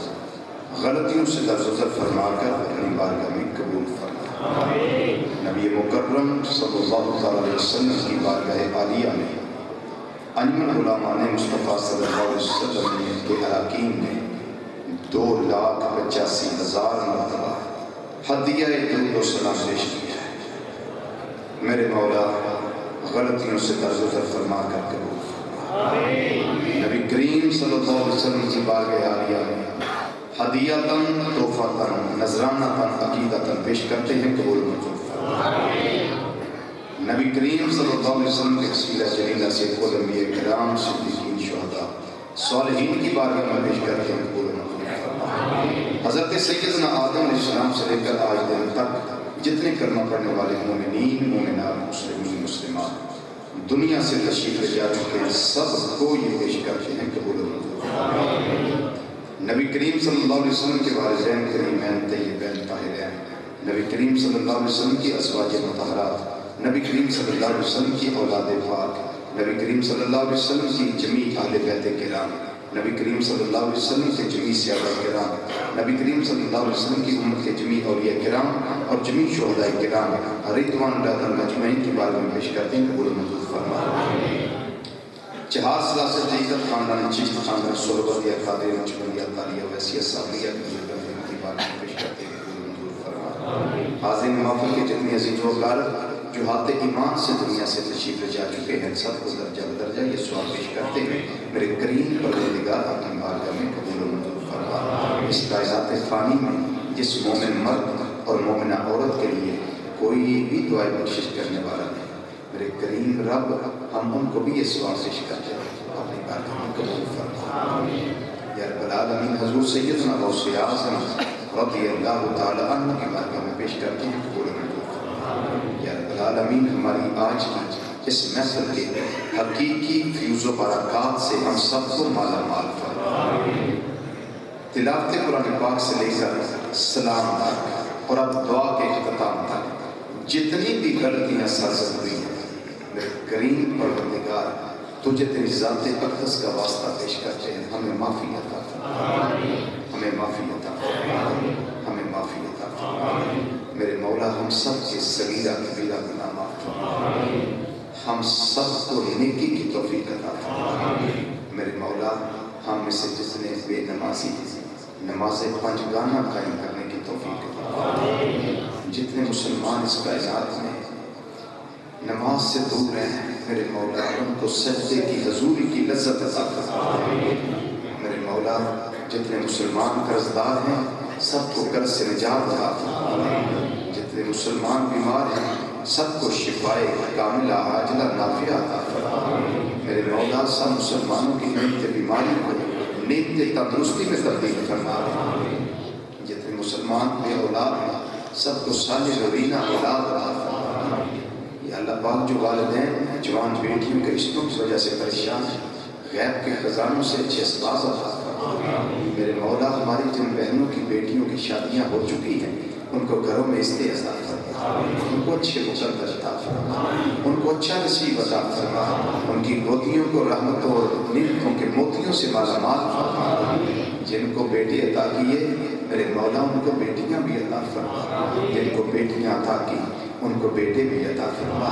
غلطیوں سے درگزر فرما کر اپنی بارگاہ میں قبول فرما۔ نبی مکرم صلی اللہ علیہ وسلم کی بارگاہ عالیہ میں انجمن علماء مصطفیٰ صلی اللہ علیہ وسلم کے اراکین نے 2,85,000 مرتبہ ہدیہ درود و سلام پیش کیا ہے۔ میرے مولا غلطیوں سے درگزر فرما کر قبول فرما۔ نبی کریم صلی اللہ علیہ وسلم کی بارگاہ عالیہ میں ہدیۃً تحفۃً نذرانۃً عقیدۃً پیش کرتے ہیں، قبول منظور فرما۔ نبی کریم صلی اللہ علیہ وسلم کے وسیلہ جلیلہ سے کل انبیاء کرام صدیقین شہداء صالحین کی بارگاہ میں پیش کرتے ہیں، قبول منظور فرما۔ حضرت سیدنا آدم علیہ السلام سے لے کر آج دن تک جتنے کلمہ پڑھنے والے مومنین مومنات مسلمین مسلمات دنیا سے تشریف لے جا چکے ہیں، سب کو یہ پیش کرتے ہیں، قبول منظور فرما۔ نبی کریم صلی اللہ علیہ وسلم کے والدین کریمین طیبین طاہرین، نبی کریم صلی اللہ علیہ وسلم کی ازواج مطہرات، نبی کریم صلی اللہ علیہ وسلم کی اولاد پاک، نبی کریم صلی اللہ علیہ وسلم کی جمیع اہل بیت کرام، نبی کریم صلی اللہ علیہ وسلم کے جمیع صحابہ کرام، نبی کریم صلی اللہ علیہ وسلم کی امت کے جمیع اولیاء کرام اور جمیع شہداء کرام رضوان اللہ علیہم اجمعین کی بارگاہ میں پیش کرتے ہیں، قبول منظور فرما۔ چہار سلاست عزت خاندان چشت خاندان صحبتیہ قادر نقشبندیہ تالیہ ویسیہ صابریہ کی بارگاہ میں پیش کرتے ہیں، قبول منظور فرما۔ حاضرین محفل کے جتنے عزیز و اقارب جو ہاتھ ایمان سے دنیا سے تشریف لے جا چکے ہیں، سب کو درجہ بدرجہ یہ سوال پیش کرتے ہیں، میرے کریم پروردگار اپنی بارگاہ میں قبول و منظور فرما۔ اس کائنات فانی میں جس مومن مرد اور مومنہ عورت کے لیے کوئی بھی دعائیں بخشش کرنے والا نہیں، میرے کریم رب ہم ان کو بھی یہ سوال پیش کرتے ہیں، اپنی بارگاہ میں قبول فرما۔ یا رب العالمین حضور سیدنا غوث اعظم رضی اللہ تعالی عنہ کی بارگاہ میں پیش کرتے ہیں، قبول و منظور فرما۔ یا رب العالمین ہماری آج کی اس محفل کے حقیقی فیوز و برکات سے ہم سب کو مالا مال فرما۔ تلاوت قرآن پاک سے لے کر سلام تک اور اب دعا کے اختتام تک جتنی بھی غلطیاں سرزد ہوئی ہیں، میرے کریم پروردگار تجھے تیری ذات اقدس کا واسطہ پیش کرتے ہیں، ہمیں معافی عطا فرما، ہمیں معافی عطا فرما، ہمیں معافی عطا فرما۔ میرے مولا ہم سب کے صغیرہ کبیرہ گناہ معاف فرما، ہم سب کو نیکی کی توفیق عطا فرما۔ میرے مولا ہم میں سے جتنے بے نمازی نماز پنجگانہ قائم کرنے کی توفیق عطا فرما، جتنے مسلمان اس کائنات میں نماز سے دور ہیں، میرے مولا ان کو سجدے کی حضوری کی لذت عطا فرما۔ میرے مولا جتنے مسلمان قرضدار ہیں سب کو قرض سے نجات عطا فرما، جتنے مسلمان بیمار ہیں سب کو شفائے کاملہ عاجلہ نافعہ عطا فرما۔ میرے مولا سب مسلمانوں کی نیت بیماری کو نیت تندرستی میں تبدیل فرما۔ جتنے مسلمان بے اولاد ہیں سب کو صالح نبینہ اولاد عطا فرما۔ یا اللہ پاک جو والدین جوان بیٹیوں کے رشتوں کی وجہ سے پریشان ہیں، غیب کے خزانوں سے اچھے اسباب عطا فرما۔ میرے مولا ہماری جن بہنوں کی بیٹیوں کی شادیاں ہو چکی ہیں ان کو گھروں میں استعزا فرما، ان کو اچھے مقدر عطا فرما، ان کو اچھا نصیب عطا فرما، ان کی گودیوں کو رحمتوں اور نعمتوں کے موتیوں سے مالا مال فرما۔ جن کو بیٹے عطا کیے میرے مولا ان کو بیٹیاں بھی عطا فرما، جن کو بیٹیاں عطا کی ان کو بیٹے بھی عطا فرما۔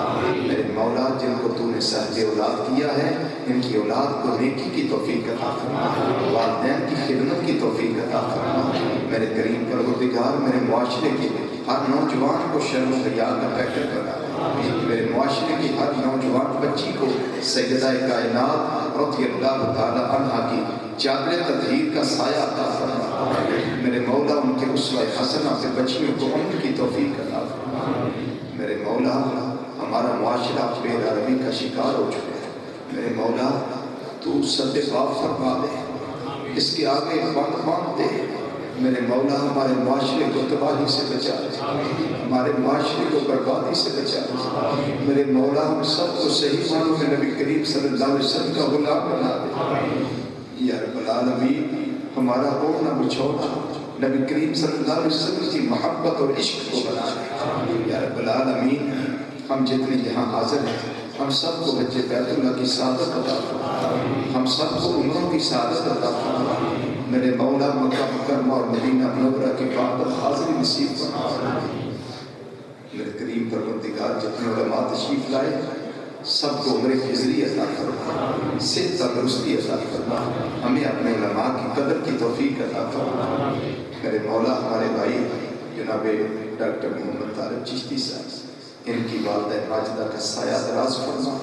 میرے مولا جن کو تو نے صاحب اولاد کیا ہے ان کی اولاد کو نیکی کی توفیق عطا فرما، والدین کی خدمت کی توفیق عطا فرما۔ میرے کریم پروردگار میرے معاشرے کے ہر نوجوان کو شرم و حیا کا پیکر بنا، میرے معاشرے کی ہر نوجوان بچی کو سیدہ کائنات رضی اللہ تعالی عنہا کی چادر تطہیر کا سایہ عطا فرما۔ میرے مولا ان کے اسوہ حسنہ سے بچیوں کو عمر کی توفیق عطا فرما۔ میرے مولا ہمارا معاشرہ بے روی کا شکار ہو چکا ہے، میرے مولا تو سد باب فرما دے، اس کے آگے بند باندھ دے میرے مولا، ہمارے معاشرے کو تباہی سے بچا دے، ہمارے معاشرے کو بربادی سے بچا دے میرے مولا، ہم سب کو صحیح معنوں میں نبی کریم صلی اللہ علیہ وسلم کا غلام بنا دے یا رب العالمین۔ ہمارا اوڑھنا بچھونا نبی کریم صلی اللہ علیہ وسلم کی محبت اور عشق کو بنا دے یا رب العالمین۔ ہم جتنے یہاں حاضر ہیں ہم سب کو حج بیت اللہ کی سعادت عطا فرما، ہم سب کو عمروں کی سعادت عطا فرما میرے مولا، مکہ مکرمہ اور مدینہ منورہ کی بابت حاضری نصیب فرما میرے کریم پروردگار۔ جتنے علماء تشریف لائے سب کو عمر خضری عطا فرما، صحت تندرستی عطا فرما، ہمیں اپنے علماء کی قدر کی توفیق عطا فرما میرے مولا۔ ہمارے بھائی جناب ڈاکٹر محمد طارق چشتی صاحب، ان کی والدہ ماجدہ کا سایہ دراز فرما،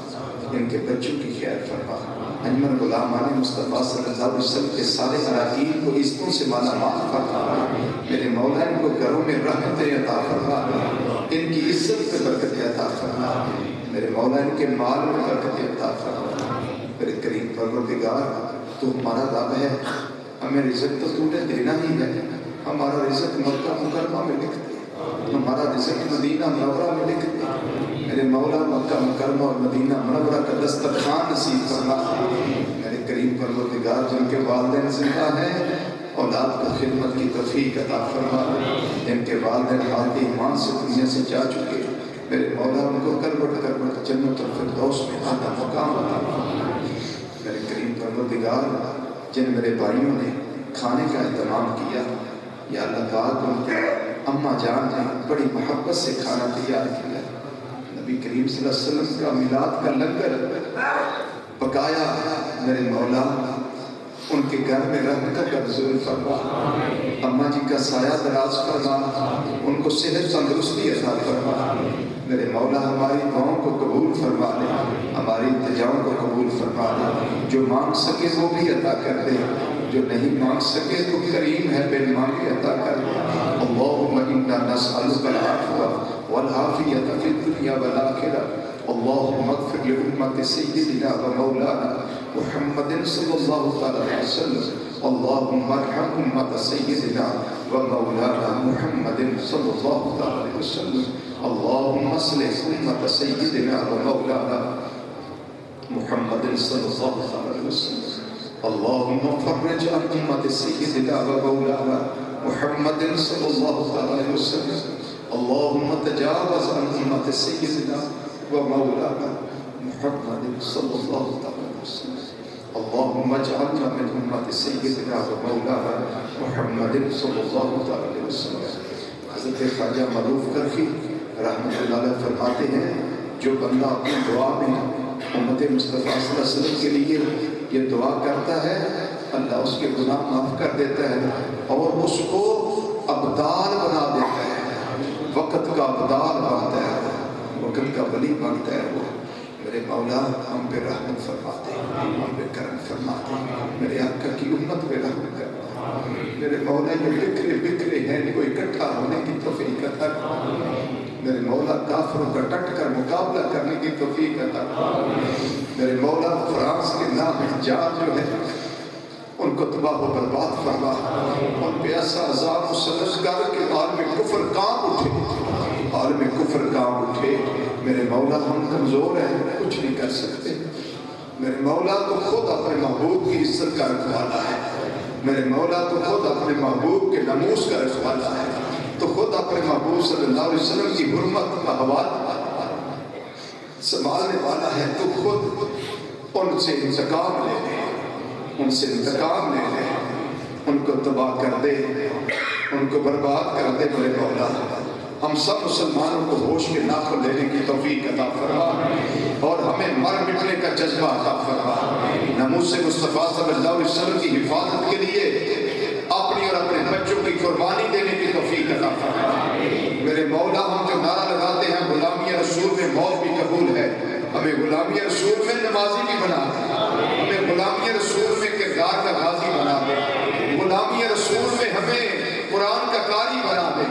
ان کے بچوں کی خیر فرما، انجمن غلامان مصطفیٰ صلی اللہ علیہ وسلم کے سارے اراکین کو عزتوں سے مالا مال فرما میرے مولا۔ ان کو گھروں میں رحمتیں عطا فرما، ان کی عزت پہ برکت عطا فرما میرے مولا، ان کے مال میں برکت عطا فرما میرے کریم پروردگار۔ تو ہمارا رب ہے، ہمیں رزق تو تو نے دینا ہی ہے، ہمارا رزق مکہ مکرمہ میں لکھ دے، ہمارا رزق مدینہ منورہ میں لکھ دے میرے مولا۔ مکہ مکرمہ اور مدینہ منورہ کا دسترخوان نصیب فرما میرے کریم پروردگار۔ جن کے والدین زندہ ہیں اولاد کو خدمت کی توفیق عطا فرما، جن کے والدین حالت ایمان سے دنیا سے جا چکے میرے مولا، ان کو کروٹ کروٹ جنت الفردوس میں اعلیٰ مقام عطا فرما میرے کریم پروردگار۔ جن میرے بھائیوں نے کھانے کا اہتمام کیا یا اللہ پاک، ان کے اماں جان نے بڑی محبت سے کھانا تیار کیا، نبی کریم صلی اللہ علیہ وسلم کا میلاد کا لنگر پکایا میرے مولا، ان کے گھر میں رحمتوں کا نزول فرما، اماں جی کا سایہ دراز فرما، ان کو صحت تندرستی عطا فرما میرے مولا۔ ہماری دعاؤں کو قبول فرما لے، ہماری التجاؤں کو قبول فرما لے، جو مانگ سکے وہ بھی عطا کر دے، جو نہیں مانگ سکے تو کریم ہے، بے مانگے عطا کر دے۔ اللہم انا نسألک العفو والعافیۃ فی الدنیا والآخرہ، اللہم اغفر لأمت سیدنا و مولانا محمد صلی اللہ علیہ وسلم، اللہم ارحم امت سیدنا و مولانا محمد صلی اللہ علیہ وسلم، اللہم اصلح امت سیدنا و مولانا محمد صلی اللہ علیہ وسلم، اللہم فرج عن امت سیدنا و مولانا محمد صلی اللہ علیہ وسلم، اللہم تجاوز عن امت سیدنا و مولانا محمد صلی اللہ علیہ وسلم، اللہم اجعلنا من امت سیدنا و مولانا محمد صلی اللہ علیہ وسلم۔ حضرت خواجہ معروف کرخی رحمۃ اللہ علیہ فرماتے ہیں، جو بندہ اپنی دعا میں امت مصطفیٰ صلی اللہ علیہ وسلم کے لیے یہ دعا کرتا ہے، اللہ اس کے گناہ معاف کر دیتا ہے اور اس کو ابدال بنا دیتا ہے، وقت کا ابدال بنتا ہے، وقت کا ولی بنتا ہے وہ میرے مولا۔ ہم پہ رحمت فرماتے ہیں، ہم پہ کرم فرماتے ہیں، میرے آقا کی امت پہ رحمت کرنا میرے مولا۔ یہ بکھرے بکھرے ہیں، ان کو اکٹھا ہونے کی توفیق عطا فرما میرے مولا۔ کافروں کا ڈٹ کر مقابلہ کرنے کی توفیق عطا فرما میرے مولا۔ فرانس کے نام جان جو ہے ان کو تباہ و برباد فرما، ان پہ ایسا عذاب مسلط کر کے عالم کفر کام اٹھے، عالم کفر کام اٹھے میرے مولا۔ ہم کمزور ہیں، کچھ نہیں کر سکتے میرے مولا۔ تو خود اپنے محبوب کی عزت کا رکھوالا ہے میرے مولا، تو خود اپنے محبوب کے ناموس کا رکھوالا ہے، تو خود اپنے محبوب صلی اللہ علیہ وسلم کی حرمت کا حوالہ سنبھالنے والا ہے، تو خود ان سے انتقام لے لے، ان سے انتقام لے لے، ان کو تباہ کر دے، ان کو برباد کر دے میرے مولا۔ ہم سب مسلمانوں کو ہوش کے ناخن لینے کی توفیق عطا فرما اور ہمیں مر مٹنے کا جذبہ عطا فرما، ناموس مصطفیٰ صلی اللہ علیہ وسلم کی حفاظت کے لیے اپنی اور اپنے بچوں کی قربانی دینے کی توفیق عطا فرما میرے مولا۔ ہم جو نعرہ لگاتے ہیں غلامی رسول میں موت بھی قبول ہے، ہمیں غلامی رسول میں نمازی بھی بنا دے، ہمیں غلامی رسول میں کردار کا غازی بنا دے، غلامی رسول میں ہمیں قرآن کا قاری بنا دے،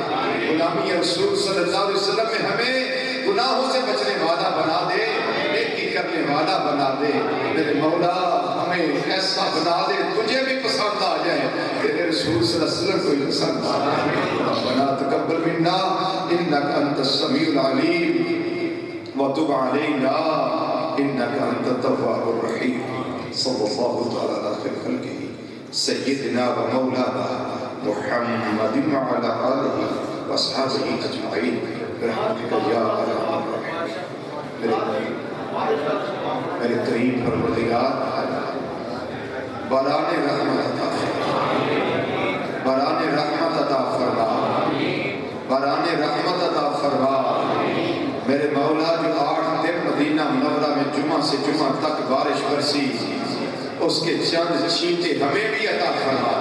غلامی رسول صلی اللہ علیہ وسلم میں ہمیں گناہوں سے بچنے والا بنا دے، نیکی کرنے والا بنا دے میرے مولا، ہمیں ایسا بنا دے تجھے بھی پسند آ جائے، تیرے رسول صلی اللہ علیہ وسلم کو پسند آ جائے۔ ربنا تقبل منا انک انت السمیع العلیم وتب علینا انک انت التواب الرحیم۔ صلی اللہ تعالی علی خیر خلقہ سیدنا و مولانا محمد وعلی آلہ واصحابہ اجمعین برحمتک یا ارحم الراحمین۔ میرے کریم پروردگار باران رحمت عطا فرما، باران رحمت عطا فرما، باران رحمت عطا فرما۔ میرے مولا جو 8 دن مدینہ منورہ میں جمعہ سے جمعہ تک بارش برسی، اس کے چند چھینٹے ہمیں بھی عطا فرما۔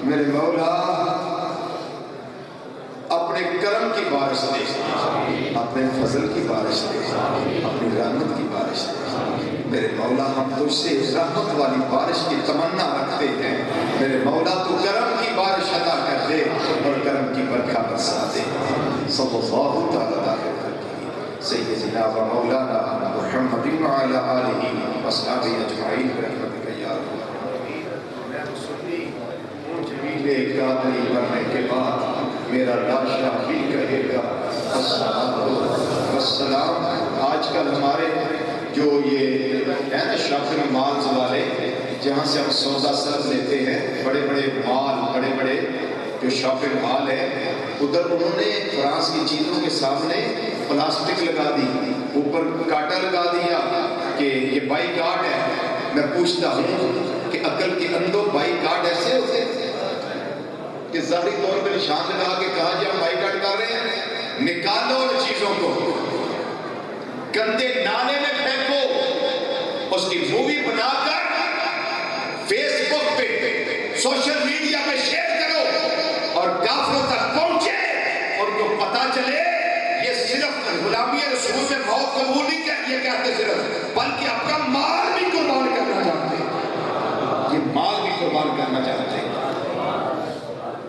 میرے مولا اپنے کرم کی بارش دے، اپنے فضل کی بارش دے، اپنی رحمت کی بارش دے۔ میرے مولا ہم تجھ سے رحمت والی بارش کی تمنا رکھتے ہیں، میرے مولا تو کرم کی بارش عطا کر دے اور کرم کی برکھا برسا دے۔ صلی اللہ تعالی علیہ سیدنا و مولانا محمد وعلی آلہ واصحابہ اجمعین برحمتک یا ارحم الراحمین۔ میں مسلم جمیل قادری بننے کے بعد میرا لاشا بھی کہے گا السلام۔ آج کل ہمارے جو یہ ہے نا شاپنگ مالز والے، جہاں سے ہم سودا سرد لیتے ہیں، بڑے بڑے مال، بڑے بڑے جو شاپنگ مال ہے، ادھر انہوں نے فرانس کی چیزوں کے سامنے پلاسٹک لگا دی، اوپر کاٹا لگا دیا کہ یہ بائی کارڈ ہے۔ میں پوچھتا ہوں کہ عقل کے اندھو بائی کارڈ ایسے ہوتے ہیں کہ ظاہری طور پہ نشان لگا کے کہا جی ہم بائی کارڈ کر رہے ہیں؟ نکالو ان چیزوں کو، گندے نالے میں پھینکو، اس کی مووی بنا کر فیس بک پہ، سوشل میڈیا پہ شیئر کرو اور کافروں تک پہنچے اور ان کو پتا چلے یہ صرف غلامی رسول میں موت قبول نہیں یہ کہتے صرف، بلکہ اپنا مال بھی قربان کرنا چاہتے ہیں، یہ مال بھی قربان کرنا چاہتے ہیں۔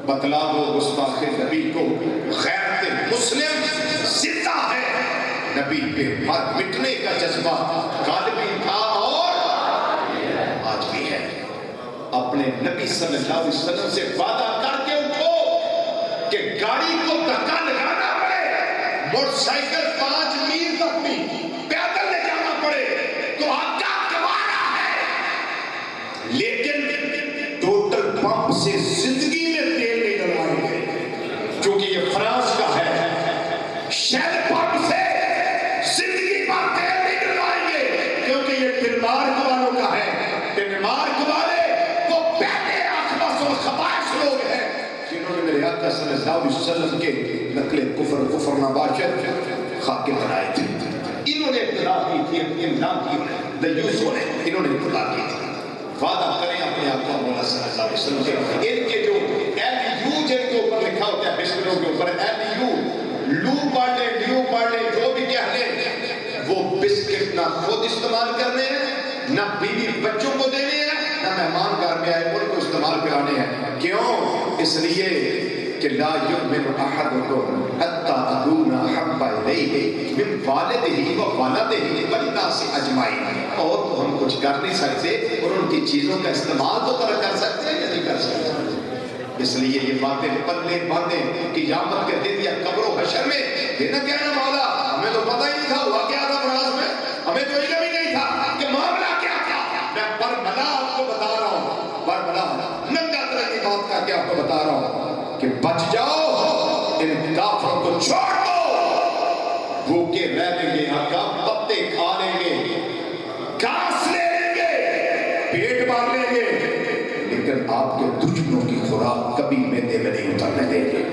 بتلا دو گستاخ نبی کو غیرت مسلم زندہ ہے، نبی پہ مر مٹنے کا جذبہ غالب بھی تھا اور آج بھی ہے۔ اپنے نبی صلی اللہ علیہ وسلم سے وعدہ کر کے اٹھو کہ گاڑی کو دھکا لگانا پڑے، موٹر سائیکل 5 میل تک بھی پیدل لے جانا پڑے تو آقا گوارا ہے، لیکن ٹوٹل پمپ سے زندگی میں تیل نہیں ڈلوائیں گے، کیونکہ یہ فرانس کا ہے۔ شیل پمپ سے زندگی پر تیل نہیں ڈلوائیں گے، کیونکہ یہ ڈنمارک والوں کا ہے۔ ڈنمارک والے وہ پہلے اخبث الخبائث لوگ ہیں جنہوں نے میرے آقا صلی اللہ علیہ وسلم کے نقل کفر نباشت خاکے بنائے تھے۔ انہوں نے ابتدا کی تھی، امتحان کی دیوسوں نے، انہوں نے ابتدا کی تھی۔ وعدہ کریں اپنے آقا مولا صلی اللہ علیہ وسلم کے، ان کے جو LU جن کے اوپر لکھا ہوتا ہے بسکٹوں کے اوپر LU، لو پڑھ لیں، لیو پڑھ لیں، جو بھی کہہ لیں، وہ بسکٹ نہ خود استعمال کرنے ہیں، نہ بیوی بچوں کو دینے ہیں، نہ مہمان گھر میں آئے ان کو استعمال کرانے ہیں۔ کیوں؟ اس لیے کہ لا یؤمن احدکم حتی اکون احب الیہ من والدہ و ولدہ والناس اجمعین۔ اور تو ہم کچھ کر نہیں سکتے اور ان کی چیزوں کا استعمال تو کر سکتے ہیں یا نہیں کر سکتے؟ اس لیے یہ باتیں پلے باندھیں کہ قیامت کے دن یا قبر و حشر میں دینا کیا ہے مولا، ہمیں تو پتہ ہی نہیں تھا ہوا کیا تھا فراز میں، ہمیں تو علم ہی نہیں تھا کہ معاملہ کیا تھا۔ میں بربلا آپ کو بتا رہا ہوں، بربلا ننگا طرح کی بات کر کے آپ کو بتا رہا ہوں کہ بچ جاؤ، ان کافروں کو چھوڑ دو، بھوکے رہ لیں گے، آقا پتے کھا لیں گے، گھاس لے لیں گے، پیٹ بھر لیں گے، لیکن آپ کے دشمنوں کی خوراک کبھی میدے میں نہیں اترنے دیں گے۔